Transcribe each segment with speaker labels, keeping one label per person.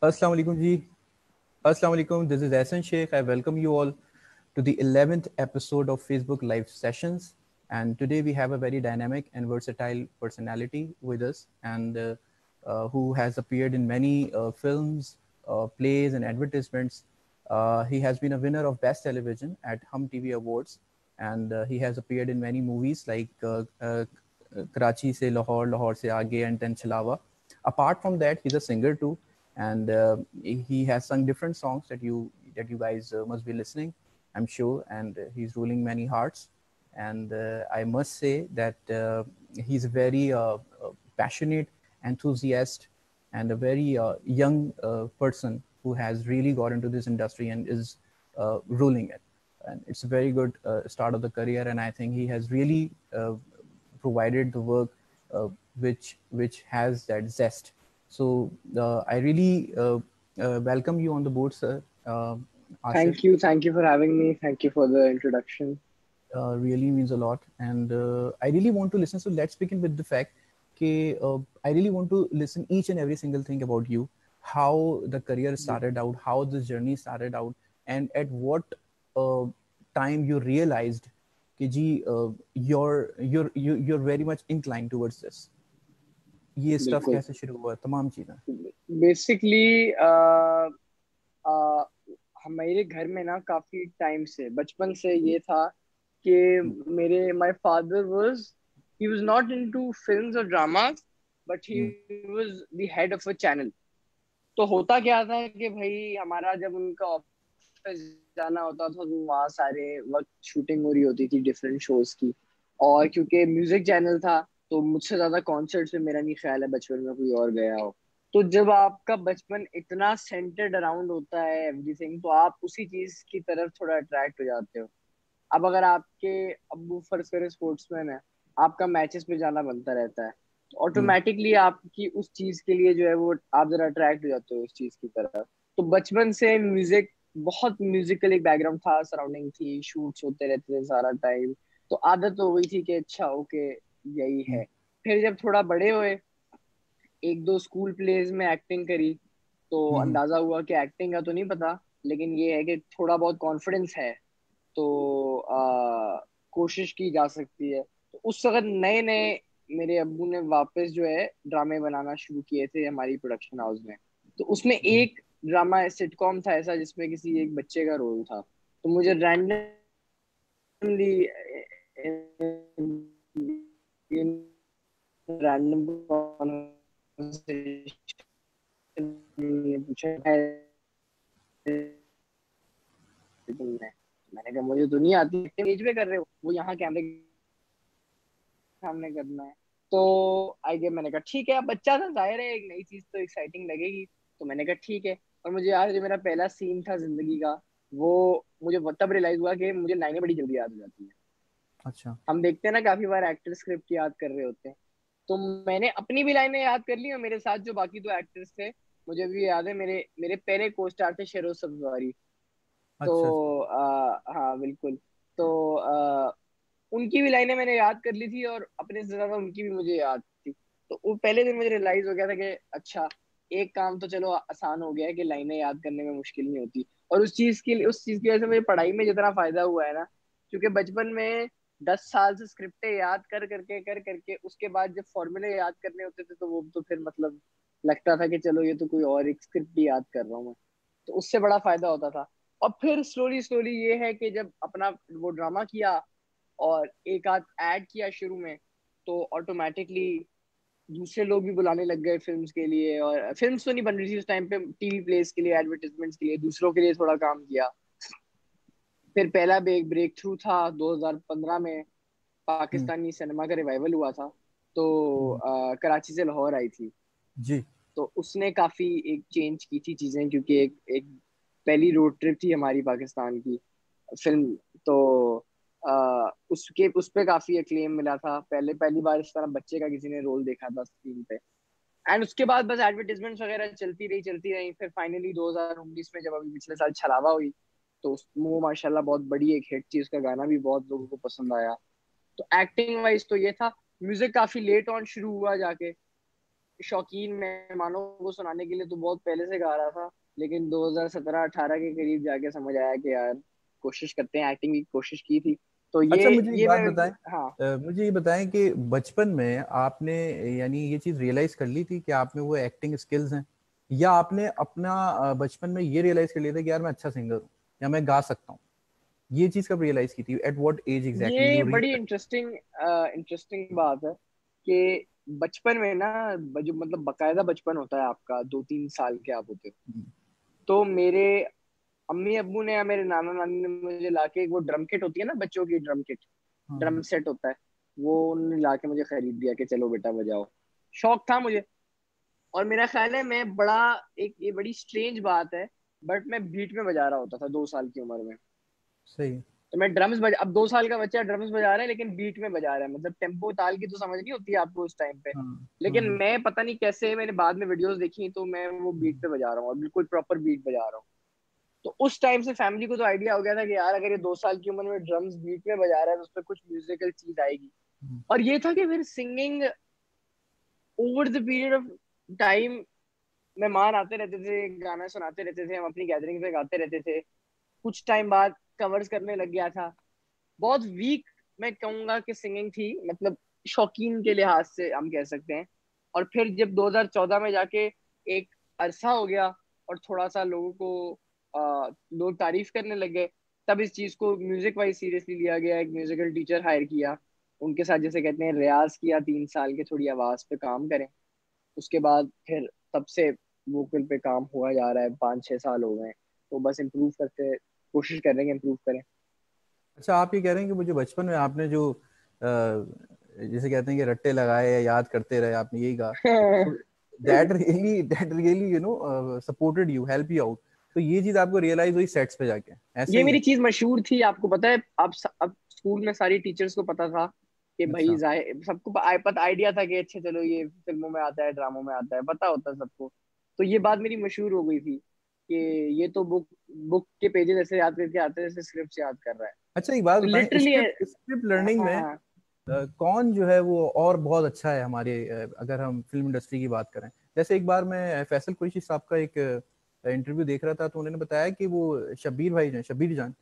Speaker 1: Assalamu alaikum ji. Assalamu alaikum. This is Ahsan Sheikh. I welcome you all to the 11th episode of Facebook Live Sessions. And today we have a very dynamic and versatile personality with us, and who has appeared in many films, plays, and advertisements. He has been a winner of Best Television at Hum TV Awards, and he has appeared in many movies like Karachi se Lahore, Lahore se Aage, and Ten Chalawa. Apart from that, he's a singer too, and he has sung different songs that you guys must be listening, I'm sure, and he's ruling many hearts. And I must say that he's a very passionate enthusiast and a very young person who has really got into this industry and is ruling it. And it's a very good start of the career, and I think he has really provided the work uh, which has that zest. So I really welcome you on the board, sir. Asif.
Speaker 2: Thank you for having me. Thank you for the introduction.
Speaker 1: Really means a lot, and I really want to listen. So let's begin with the fact that I really want to listen each and every single thing about you, how the career started out, how the journey started out, and at what uh, time you realized that you're very much inclined towards this. ये stuff
Speaker 2: बिल्कुल
Speaker 1: कैसे शुरू हुआ तमाम चीजें.
Speaker 2: Basically हमारे घर में ना काफी टाइम से बचपन से ये था कि मेरे my father was not into films और dramas but he
Speaker 1: Hmm.
Speaker 2: Was the head of a channel. तो होता क्या था कि भाई हमारा जब उनका ऑफिस जाना होता था तो वहाँ सारे वक्त शूटिंग हो रही होती थी डिफरेंट शोज की। और क्योंकि म्यूजिक चैनल था तो मुझसे ज्यादा कॉन्सर्ट्स में मेरा नहीं ख्याल है बचपन में कोई और गया हो। तो जब आपका बचपन इतना सेंटर्ड अराउंड होता है एवरीथिंग तो आप उसी चीज की तरफ थोड़ा अट्रैक्ट हो जाते हो। अब अगर आपके अब्बू फर्ज करें स्पोर्ट्समैन है, आपका मैचेस पे जाना बनता रहता है, तो
Speaker 1: Hmm.
Speaker 2: ऑटोमेटिकली आपकी उस चीज के लिए जो है वो आप जरा अट्रैक्ट हो जाते हो उस चीज की तरफ। तो बचपन से म्यूजिक, बहुत म्यूजिकल एक बैकग्राउंड था, सराउंडिंग थी, शूट्स होते रहते थे सारा टाइम। तो आदत हो गई थी कि अच्छा ओके यही
Speaker 1: Hmm.
Speaker 2: है। फिर जब थोड़ा बड़े हुए, एक दो स्कूल प्लेज में एक्टिंग करी, तो
Speaker 1: Hmm.
Speaker 2: अंदाजा हुआ कि एक्टिंग का तो नहीं पता, लेकिन ये है कि थोड़ा बहुत कॉन्फिडेंस है तो कोशिश की जा सकती है। तो उस वक्त नए नए मेरे अब्बू ने वापस जो है ड्रामे बनाना शुरू किए थे हमारी प्रोडक्शन हाउस में। तो उसमें
Speaker 1: Hmm.
Speaker 2: एक ड्रामा सिटकॉम था ऐसा जिसमें किसी एक बच्चे का रोल था। तो मुझे रैंडमली रैंडम पूछा तुमने। मैंने कहा मुझे तो नहीं आती, स्टेज पे कर रहे हो, वो यहाँ कैमरे सामने करना है। तो आई गेम, मैंने कहा ठीक है, अब बच्चा था, जाहिर है एक नई चीज तो एक्साइटिंग लगेगी। तो मैंने कहा ठीक है। और मुझे यार जो मेरा पहला सीन था जिंदगी का, वो मुझे तब रियलाइज हुआ कि मुझे लाइनें बड़ी जल्दी याद हो जाती हैं।
Speaker 1: अच्छा.
Speaker 2: हम देखते हैं ना काफी बार एक्टर स्क्रिप्ट याद कर रहे होते हैं, तो मैंने अपनी भी लाइनें याद कर ली और मेरे साथ जो बाकी दो एक्टर्स थे, मुझे भी याद है, मेरे मेरे पहले को स्टार थे शेरोज सब्जवारी। तो
Speaker 1: अच्छा. अच्छा.
Speaker 2: हाँ बिल्कुल। तो उनकी भी लाइनें मैंने याद कर ली थी और अपने से ज्यादा उनकी भी मुझे याद थी। तो वो पहले दिन मुझे रियलाइज हो गया था कि अच्छा, एक काम तो चलो आसान हो गया है कि लाइनें याद करने में मुश्किल नहीं होती। और उस चीज की वजह से मुझे पढ़ाई में जितना फायदा हुआ है ना, क्योंकि बचपन में 10 साल से स्क्रिप्टें याद कर करके उसके बाद जब फॉर्मूले याद करने होते थे तो वो तो फिर मतलब लगता था कि चलो ये तो कोई और एक स्क्रिप्ट ही याद कर रहा हूँ मैं। तो उससे बड़ा फायदा होता था। और फिर स्लोली स्लोली ये है कि जब अपना वो ड्रामा किया और एक आध ऐड किया शुरू में, तो ऑटोमेटिकली दूसरे लोग भी बुलाने लग गए फिल्म्स के लिए। और फिल्म्स तो नहीं बन रही थी उस टाइम पे, टीवी प्लेस के लिए, एडवर्टाइजमेंट्स के लिए, दूसरों के लिए थोड़ा काम किया। फिर पहला ब्रेक ब्रेक थ्रू था 2015 में,
Speaker 1: Hmm.
Speaker 2: पाकिस्तानी सिनेमा का रिवाइवल हुआ था। तो
Speaker 1: Hmm.
Speaker 2: कराची से लाहौर आई थी।
Speaker 1: जी.
Speaker 2: तो उसने काफी एक चेंज की थी चीजें, क्योंकि एक पहली रोड ट्रिप थी हमारी पाकिस्तान की फिल्म। तो उसके उस पे काफी एक्लेम मिला था, पहले पहली बार इस तरह बच्चे का किसी ने रोल देखा था स्क्रीन पे। एंड उसके बाद बस एडवर्टीजमेंट्स वगैरह चलती रही। फिर फाइनली 2019 में जब अभी पिछले साल छलावा हुई, तो वो माशाल्लाह बहुत बड़ी एक हिट थी, उसका गाना भी बहुत लोगों को पसंद आया। तो एक्टिंग वाइज तो ये था। म्यूजिक काफी लेट ऑन शुरू हुआ जाके, शौकीन मेहमानों को सुनाने के लिए तो बहुत पहले से गा रहा था, लेकिन 2017-18 के करीब जाके समझ आया कि यार कोशिश करते हैं, एक्टिंग की कोशिश की थी। तो
Speaker 1: अच्छा, मुझे एक
Speaker 2: ये
Speaker 1: बात
Speaker 2: मैं
Speaker 1: बताएं,
Speaker 2: हाँ।
Speaker 1: मुझे ये बताएं कि बचपन में आपने यानी ये चीज़ रियलाइज कर ली थी कि आप में वो एक्टिंग स्किल्स हैं, या आपने अपना बचपन में ये रियलाइज कर लिया था कि यार मैं अच्छा सिंगर हूँ या मैं गा सकता हूँ? ये चीज़ कब रियलाइज की थी, एट व्हाट एज एग्जैक्टली
Speaker 2: ये
Speaker 1: यू
Speaker 2: बड़ी
Speaker 1: रियलाइज?
Speaker 2: इंटरेस्टिंग इंटरेस्टिंग बात है कि बचपन में ना, जो मतलब बकायदा बचपन होता है आपका, 2-3 साल के आप होते हो, तो मेरे अम्मी अब्बू ने या मेरे नाना नानी ने मुझे लाके, एक वो ड्रम किट होती है ना बच्चों की, ड्रम किट, ड्रम
Speaker 1: हाँ।
Speaker 2: सेट होता है, वो उन्होंने लाके मुझे खरीद दिया कि चलो बेटा बजाओ। शौक था मुझे। और मेरा ख्याल है मैं बड़ा, एक ये बड़ी स्ट्रेंज बात है, बट मैं बीट में बजा रहा होता था 2 साल की उम्र में।
Speaker 1: सही।
Speaker 2: तो मैं ड्रम्स बजा, अब 2 साल का बच्चा ड्रम्स बजा रहा है लेकिन बीट में बजा रहा है, मतलब टेम्पो ताल की तो समझ नहीं होती है आपको उस टाइम पे।
Speaker 1: हाँ हाँ
Speaker 2: लेकिन
Speaker 1: हाँ।
Speaker 2: मैं पता नहीं कैसे, मैंने बाद में वीडियोस देखी तो मैं वो बीट पे बजा रहा हूँ और बिल्कुल प्रॉपर बीट बजा रहा हूँ। तो उस टाइम से फैमिली को तो आइडिया हो गया था कि यार अगर ये 2 साल की उम्र में ड्रम्स बीट में बजा रहा है तो उस पर कुछ म्यूजिकल चीज आएगी।
Speaker 1: हम्म,
Speaker 2: और ये था कि फिर singing over the period of time, मेहमान आते रहते थे, गाना सुनाते रहते थे, हम अपनी गैदरिंग पे गाते रहते थे। कुछ टाइम बाद कवर्स करने लग गया था। बहुत वीक मैं कहूंगा कि सिंगिंग थी, मतलब शौकीन के लिहाज से हम कह सकते हैं। और फिर जब 2014 में जाके एक अरसा हो गया और थोड़ा सा लोगों को लोग तारीफ करने लग गए, तब इस चीज को म्यूजिक वाइज सीरियसली लिया गया। एक म्यूजिकल टीचर हायर किया, उनके साथ जैसे कहते हैं रियाज किया 3 साल के, थोड़ी आवाज पे काम करें। उसके बाद फिर तब से वोकल पे काम हुआ जा रहा है, 5-6 साल हो गए हैं। तो बस इम्प्रूव करते, कोशिश कर रहे हैं इम्प्रूव करें।
Speaker 1: अच्छा, आप ये कह रहे हैं कि मुझे बचपन में आपने जो जिसे कहते हैं कि रट्टे लगाए या याद करते रहे, आपने यही कहा, तो that really supported you, help you out. तो ये चीज आपको रियलाइज हुई सेट्स पे जाके, ऐसा
Speaker 2: ये
Speaker 1: ही
Speaker 2: मेरी
Speaker 1: है?
Speaker 2: चीज मशहूर थी, आपको पता है। अब स्कूल में सारी टीचर्स को पता था कि भाई
Speaker 1: अच्छा।
Speaker 2: सबको पता आइडिया था कि अच्छा चलो ये फिल्मों में आता है, ड्रामों में आता है, पता होता है सबको। तो ये बात मेरी मशहूर हो गई थी कि ये तो बुक बुक के पेजेस ऐसे याद करके आते हैं जैसे स्क्रिप्ट याद कर रहा है।
Speaker 1: अच्छा, एक बात
Speaker 2: तो
Speaker 1: बताएं,
Speaker 2: लिटरली
Speaker 1: स्क्रिप्ट स्क्रिप्ट लर्निंग में
Speaker 2: हाँ।
Speaker 1: कौन जो है वो और बहुत अच्छा है हमारे, अगर हम फिल्म इंडस्ट्री की बात करें? जैसे एक बार मैं फैसल कुरैशी साहब का एक इंटरव्यू देख रहा था, तो उन्होंने बताया कि वो शब्बीर भाई जो शब्बीर जान,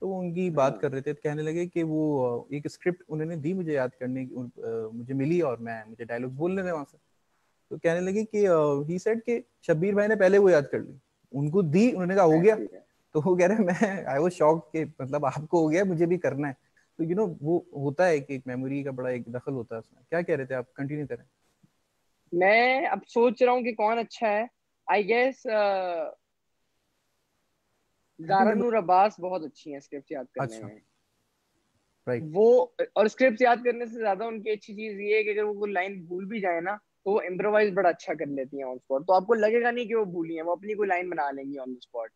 Speaker 1: तो वो उनकी बात
Speaker 2: हाँ
Speaker 1: कर रहे थे, तो कहने लगे कि वो एक स्क्रिप्ट उन्होंने दी मुझे याद करने की, मुझे मिली और मुझे डायलॉग्स बोलने थे वहां से। तो कहने लगे कि ही सेड कि शब्बीर भाई ने पहले वो याद कर ली, उनको दी, उन्होंने कहा हो गया।
Speaker 2: ऐसे ही है।
Speaker 1: तो वो कह रहे हैं मैं आई वाज शॉक्ड कि मतलब आपको हो गया, मुझे भी करना है। तो वो होता है कि एक मेमोरी का बड़ा एक दखल होता है उसमें। क्या कह रहे थे आप, कंटिन्यू करें।
Speaker 2: मैं अब सोच रहा हूँ कि कौन अच्छा है। I guess
Speaker 1: I think
Speaker 2: Zara Noor Abbas बहुत अच्छी है स्क्रिप्ट याद करने
Speaker 1: अच्छा,
Speaker 2: में।
Speaker 1: राइट।
Speaker 2: वो, और स्क्रिप्ट याद करने से ज्यादा उनकी अच्छी चीज ये है कि अगर वो कोई लाइन भूल भी जाए ना, तो वो इम्प्रोवाइज बड़ा अच्छा कर लेती हैं ऑन स्पॉट, तो आपको लगेगा नहीं कि वो भूली है, वो अपनी कोई लाइन बना लेंगी ऑन द स्पॉट।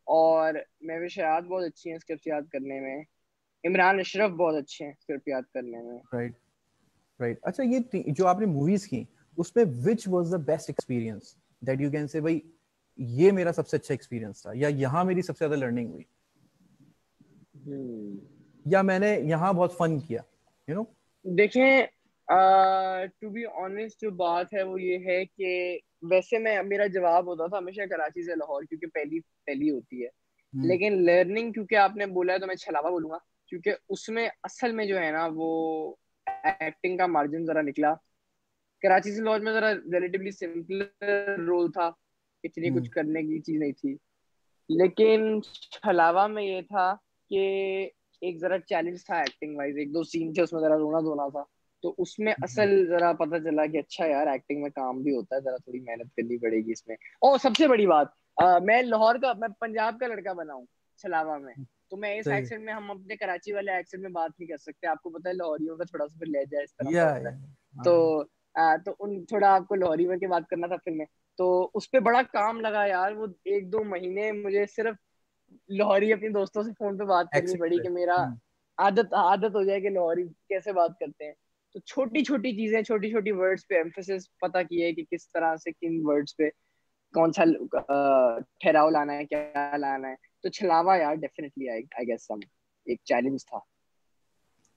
Speaker 2: और महविश हयात बहुत अच्छी हैं स्क्रिप्ट याद करने में। इमरान अशरफ बहुत अच्छे हैं स्क्रिप्ट याद करने में।
Speaker 1: राइट। राइट। अच्छा, ये जो आपने मूवीज की, उसमें which was the best experience that you can say भाई, ये मेरा सबसे अच्छा एक्सपीरियंस था, या यहाँ मेरी सबसे ज्यादा लर्निंग हुई,
Speaker 2: हम्म।
Speaker 1: या मैंने यहाँ बहुत फन किया, यू नो?
Speaker 2: देखें, टू बी ऑनेस्ट जो बात है वो ये है कि वैसे मैं, मेरा जवाब होता था हमेशा कराची से लाहौर, क्योंकि पहली पहली होती है।
Speaker 1: हम्म
Speaker 2: लेकिन लर्निंग क्योंकि आपने बोला है तो मैं छलावा बोलूंगा, क्योंकि उसमें असल में जो है ना वो एक्टिंग का मार्जिन जरा निकला। कराची से लाहौर में जरा रिलेटिवली सिंपल रोल था, इतनी कुछ
Speaker 1: हम्म
Speaker 2: करने की चीज नहीं थी। लेकिन छलावा में ये था कि एक जरा चैलेंज था एक्टिंग वाइज, एक दो सीन थे उसमें जरा रोना धोना था। तो उसमें
Speaker 1: हम्म।
Speaker 2: असल जरा पता चला कि अच्छा यार एक्टिंग में काम भी होता है, जरा थोड़ी मेहनत करनी पड़ेगी इसमें। और सबसे बड़ी बात, मैं पंजाब का लड़का बना हूँ छलावा में। तो मैं इस
Speaker 1: सही।
Speaker 2: एक्सेंट में, हम अपने कराची वाले एक्सेंट में बात नहीं कर सकते, आपको पता है लाहौरियों का थोड़ा सा फिर लहजा इस तरह का होता
Speaker 1: या
Speaker 2: है।
Speaker 1: हाँ।
Speaker 2: तो तो उन थोड़ा आपको लाहौरी में की बात करना था फिर मैं। तो उस पे बड़ा काम लगा यार, वो 1-2 महीने मुझे सिर्फ लाहौरी अपने दोस्तों से फोन पे बात करनी
Speaker 1: एक्सेंट
Speaker 2: पड़ी
Speaker 1: पे।
Speaker 2: कि मेरा आदत आदत हो जाए कि लाहौरी कैसे बात करते हैं। तो छोटी छोटी चीजें, छोटी छोटी वर्ड्स पे एम्फेसिस पता की है कि किस तरह से किन वर्ड्स पे कौन सा ठहराव लाना है, क्या लाना है। तो छलावा यार डेफिनेटली आई गेस सम एक चैलेंज था।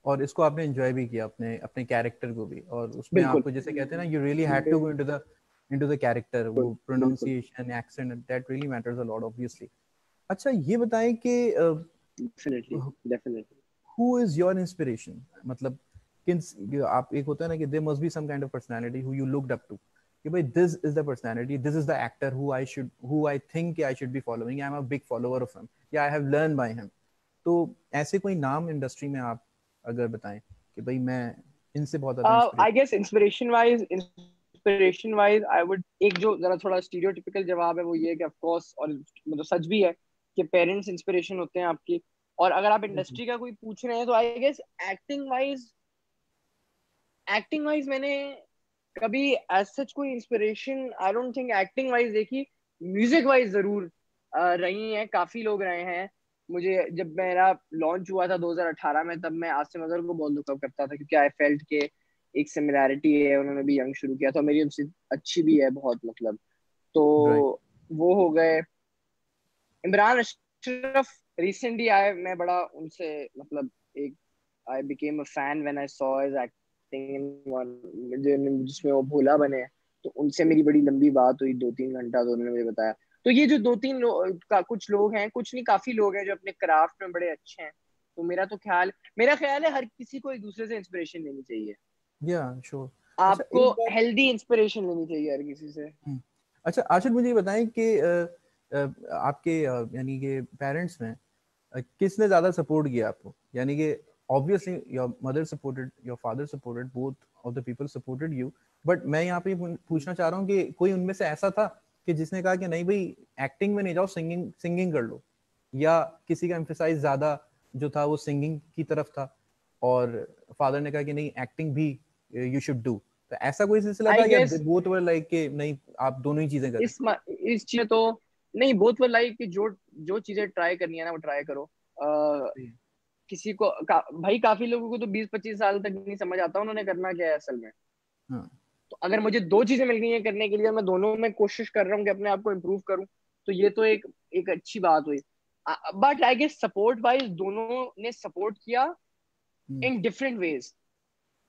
Speaker 1: और इसको आपने एंजॉय भी किया, अपने अपने कैरेक्टर को भी, और उसमें
Speaker 2: बिल्कुल
Speaker 1: आपको जैसे कहते हैं ना, यू रियली हैड टू
Speaker 2: बिल्कुल।
Speaker 1: Go into the into the character, वो
Speaker 2: बिल्कुल
Speaker 1: pronunciation, accent, that really matters a lot obviously. अच्छा ये बताएं कि
Speaker 2: definitely definitely.
Speaker 1: who is your inspiration, मतलब किन, आप एक होता है ना कि there must be some kind of personality who you looked up to, कि भाई this is the personality, this is the actor who I think I should be following, I'm a big follower of him, या I have learned by him. तो ऐसे कोई नाम industry में आप अगर बताएं कि भाई मैं इनसे बहुत ज्यादा
Speaker 2: I
Speaker 1: inspiration.
Speaker 2: Guess inspiration wise I would, एक जो जरा थोड़ा स्टीरियोटिपिकल जवाब है वो ये है कि ऑफ कोर्स, और मतलब सच भी है कि पेरेंट्स इंस्पिरेशन होते हैं आपकी। और अगर आप इंडस्ट्री का कोई पूछ रहे हैं तो आई गेस एक्टिंग वाइज मैंने कभी एज सच कोई inspiration I don't think acting wise देखी। म्यूजिक वाइज जरूर रही हैं, काफी लोग रहे हैं। मुझे जब मेरा लॉन्च हुआ था 2018 में, तब मैं आसिम अजहर को बहुत लुकअप करता था, क्योंकि आई फेल्ट के एक सिमिलैरिटी है, उन्होंने भी यंग शुरू किया था, मेरी उनसे अच्छी भी है बहुत मतलब। तो
Speaker 1: राइट।
Speaker 2: वो हो गए। इमरान अशरफ रिसेंटली आए, मैं बड़ा उनसे मतलब एक I became a fan when I saw his acting in one, जिसमें वो भोला बने। तो उनसे मेरी बड़ी लंबी बात हुई, 2-3 घंटा, तो उन्होंने मुझे बताया। तो ये जो 2-3 कुछ लोग हैं, कुछ नहीं काफी लोग हैं जो अपने क्राफ्ट में बड़े अच्छे हैं। तो मेरा ख्याल है हर किसी को एक दूसरे से इंस्पिरेशन लेनी चाहिए।
Speaker 1: या श्योर। अच्छा
Speaker 2: आपको
Speaker 1: एक बात।
Speaker 2: हेल्दी इंस्पिरेशन लेनी चाहिए हर किसी से।
Speaker 1: अच्छा आशिर मुझे ये बताएं कि आपके यानी कि पेरेंट्स में किसने ज्यादा सपोर्ट किया आपको, यानी कि obviously your mother supported, your father supported, both of the people supported you, but मैं यहाँ पे पूछना चाह रहा हूँ कि कोई उनमें से ऐसा था कि जिसने कहा कि नहीं भाई एक्टिंग में नहीं जाओ, सिंगिंग सिंगिंग कर लो, या किसी का एम्फेसाइज ज्यादा जो था वो सिंगिंग की तरफ था और फादर ने कहा कि नहीं एक्टिंग भी यू शुड डू, तो ऐसा कोई सिलसिला
Speaker 2: आई
Speaker 1: था या
Speaker 2: गेस
Speaker 1: बोथ वर लाइक कि नहीं आप दोनों ही चीजें करें?
Speaker 2: इस चीज में तो नहीं, बोथ वर लाइक कि जो जो चीजें ट्राई करनी है ना वो ट्राई करो। किसी को भाई काफी लोगों को तो 20-25 साल तक नहीं समझ आता उन्होंने करना क्या है असल में।
Speaker 1: हाँ।
Speaker 2: तो अगर मुझे दो चीजें मिल गई हैं करने के लिए, मैं दोनों में कोशिश कर रहा हूँ कि अपने आप को इम्प्रूव करूँ, तो ये तो एक एक अच्छी बात हुई। But I guess support wise दोनों ने सपोर्ट किया इन डिफरेंट वेज।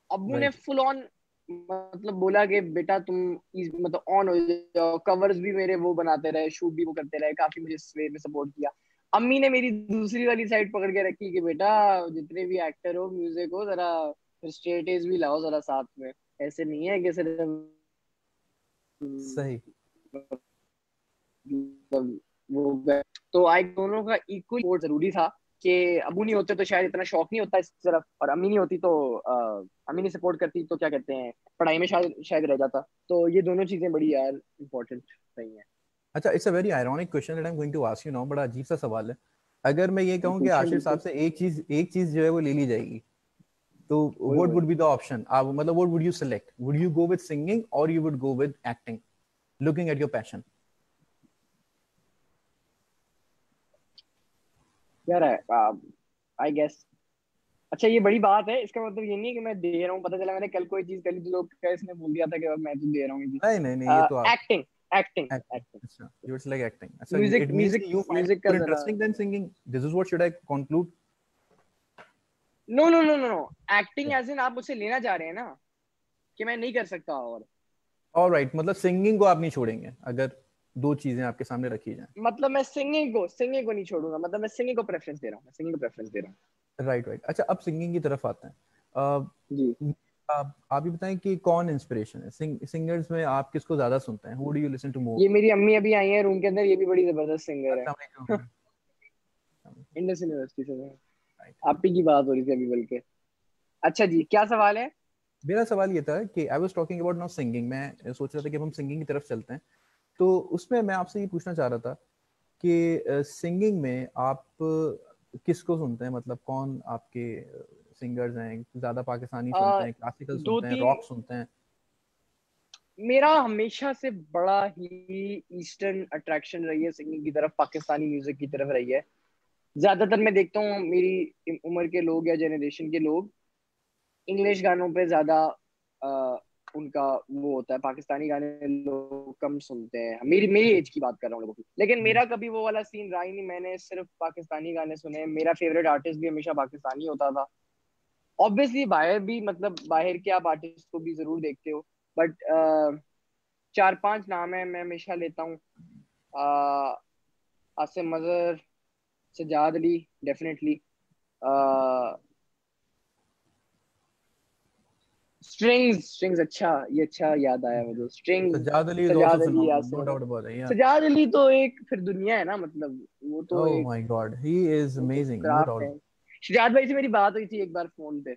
Speaker 2: अब्बू ने
Speaker 1: राइट।
Speaker 2: फुल ऑन मतलब बोला कि बेटा तुम मतलब ऑन हो जाओ, कवर्स भी मेरे वो बनाते रहे, शूट भी वो करते रहे, काफी मुझे इस वे में सपोर्ट किया। अम्मी ने मेरी दूसरी वाली साइड पकड़ के रखी कि बेटा जितने भी एक्टर हो, म्यूजिक हो, जरा स्ट्रेट एज भी लाओ जरा साथ में, ऐसे नहीं है कि सिर्फ
Speaker 1: सही।
Speaker 2: मतलब वो तो आई दोनों का इक्वल सपोर्ट जरूरी था कि अबू नहीं होते तो शायद इतना शौक नहीं होता इस तरफ, और अम्मी नहीं होती तो अम्मी नहीं सपोर्ट करती तो क्या कहते हैं पढ़ाई में शायद शायद रह जाता। तो ये दोनों चीजें बड़ी यार इम्पोर्टेंट रही हैं।
Speaker 1: अच्छा it's a very ironic question that I am going to ask you now, बड़ा अजीब सा सवाल है। अगर मैं ये कहूँ कि
Speaker 2: पूछे
Speaker 1: आशिर साहब
Speaker 2: बिल्कुल।
Speaker 1: से एक चीज जो है वो ले ली जाएगी, तो
Speaker 2: ओए
Speaker 1: व्हाट
Speaker 2: ओए।
Speaker 1: वुड बी द ऑप्शन, आप मतलब what would you select, would you go with singing और you would go with acting looking at your passion?
Speaker 2: यार आई गेस अच्छा ये बड़ी बात है, इसका मतलब ये नहीं है कि मैं दे रहा हूँ, पता चला मैंने कल कोई चीज करी तो लोग क्या इसने बोल दिया था कि अब मैं तो दे रहा हूँ ये
Speaker 1: नहीं नहीं नहीं, ये तो
Speaker 2: चीज।
Speaker 1: आप
Speaker 2: एक्टिंग एक्टिंग
Speaker 1: एक्टिंग,
Speaker 2: एक्टिंग।
Speaker 1: अच्छा यू इट्स लाइक एक्टिंग, अच्छा
Speaker 2: म्यूजिक
Speaker 1: इट मींस
Speaker 2: म्यूजिक
Speaker 1: कि यू फाइंड इट
Speaker 2: म्यूजिक का
Speaker 1: मोर
Speaker 2: जरा
Speaker 1: interesting then singing, this is what should I conclude?
Speaker 2: No no no no no, acting as in आप मुझसे लेना चाह रहे हैं ना कि मैं नहीं कर सकता और
Speaker 1: ऑलराइट, मतलब सिंगिंग को आप नहीं छोड़ेंगे अगर दो चीजें आपके सामने रखी जाएं?
Speaker 2: मतलब मैं सिंगिंग को नहीं छोड़ूंगा, मतलब मैं सिंगिंग को प्रेफरेंस दे रहा हूँ, मैं सिंगिंग को प्रेफरेंस दे रहा
Speaker 1: राइट राइट। अच्छा अब सिंगिंग की तरफ आते हैं।
Speaker 2: हूँ।
Speaker 1: आप ही बताएं कि कौन इंस्पिरेशन है सिंगर्स में, आप किसको ज्यादा सुनते हैं, who do you listen to more?
Speaker 2: ये मेरी अम्मी अभी आई है रूम के अंदर, ये भी बड़ी जबरदस्त सिंगर है।
Speaker 1: अस्सलाम वालेकुम।
Speaker 2: इंडस यूनिवर्सिटी से है।
Speaker 1: राइट।
Speaker 2: आप ही की बात हो रही थी अभी बल्कि। अच्छा जी, क्या सवाल है?
Speaker 1: मेरा सवाल ये था कि I was talking about now singing, मैं सोच रहा था कि अब हम सिंगिंग की तरफ चलते हैं, तो उसमें मैं आपसे ये पूछना चाह रहा था कि सिंगिंग में आप किसको सुनते हैं, मतलब कौन आपके सिंगर्स हैं, ज्यादा पाकिस्तानी सुनते
Speaker 2: आ,
Speaker 1: हैं, क्लासिकल
Speaker 2: दो
Speaker 1: सुनते हैं,
Speaker 2: तीन
Speaker 1: रॉक सुनते हैं?
Speaker 2: मेरा हमेशा से बड़ा ही ईस्टर्न अट्रैक्शन रही है सिंगिंग की तरफ, पाकिस्तानी म्यूजिक की तरफ रही है। ज्यादातर मैं देखता हूँ मेरी उम्र के लोग या जनरेशन के लोग इंग्लिश गानों पे ज्यादा अ, उनका वो होता है, पाकिस्तानी गाने लोग कम सुनते हैं। मेरी मेरी एज की बात कर रहा हूँ लोगों की, लेकिन मेरा कभी वो वाला सीन रहा ही नहीं, मैंने सिर्फ पाकिस्तानी गाने सुने। मेरा फेवरेट आर्टिस्ट भी हमेशा पाकिस्तानी होता था। ऑब्वियसली बाहर भी मतलब बाहर के आप आर्टिस्ट को भी जरूर देखते हो, बट 4-5 नाम है मैं हमेशा लेता हूँ। आसिम अजहर, सजाद अली, डेफिनेटली। स्ट्रिंग्स, अच्छा ये अच्छा याद आया मुझे, Strings.
Speaker 1: Sajjad Ali is also
Speaker 2: Sajjad Ali,
Speaker 1: phenomenal, no
Speaker 2: Asim,
Speaker 1: doubt about that.
Speaker 2: सजाद अली तो एक फिर दुनिया है ना, मतलब वो तो
Speaker 1: ओह
Speaker 2: एक,
Speaker 1: माय गॉड, ही इज
Speaker 2: वो तो
Speaker 1: अमेजिंग, नो
Speaker 2: क्राफ्ट
Speaker 1: डाउट।
Speaker 2: है। सजाद भाई से मेरी बात हुई थी एक बार फोन पे,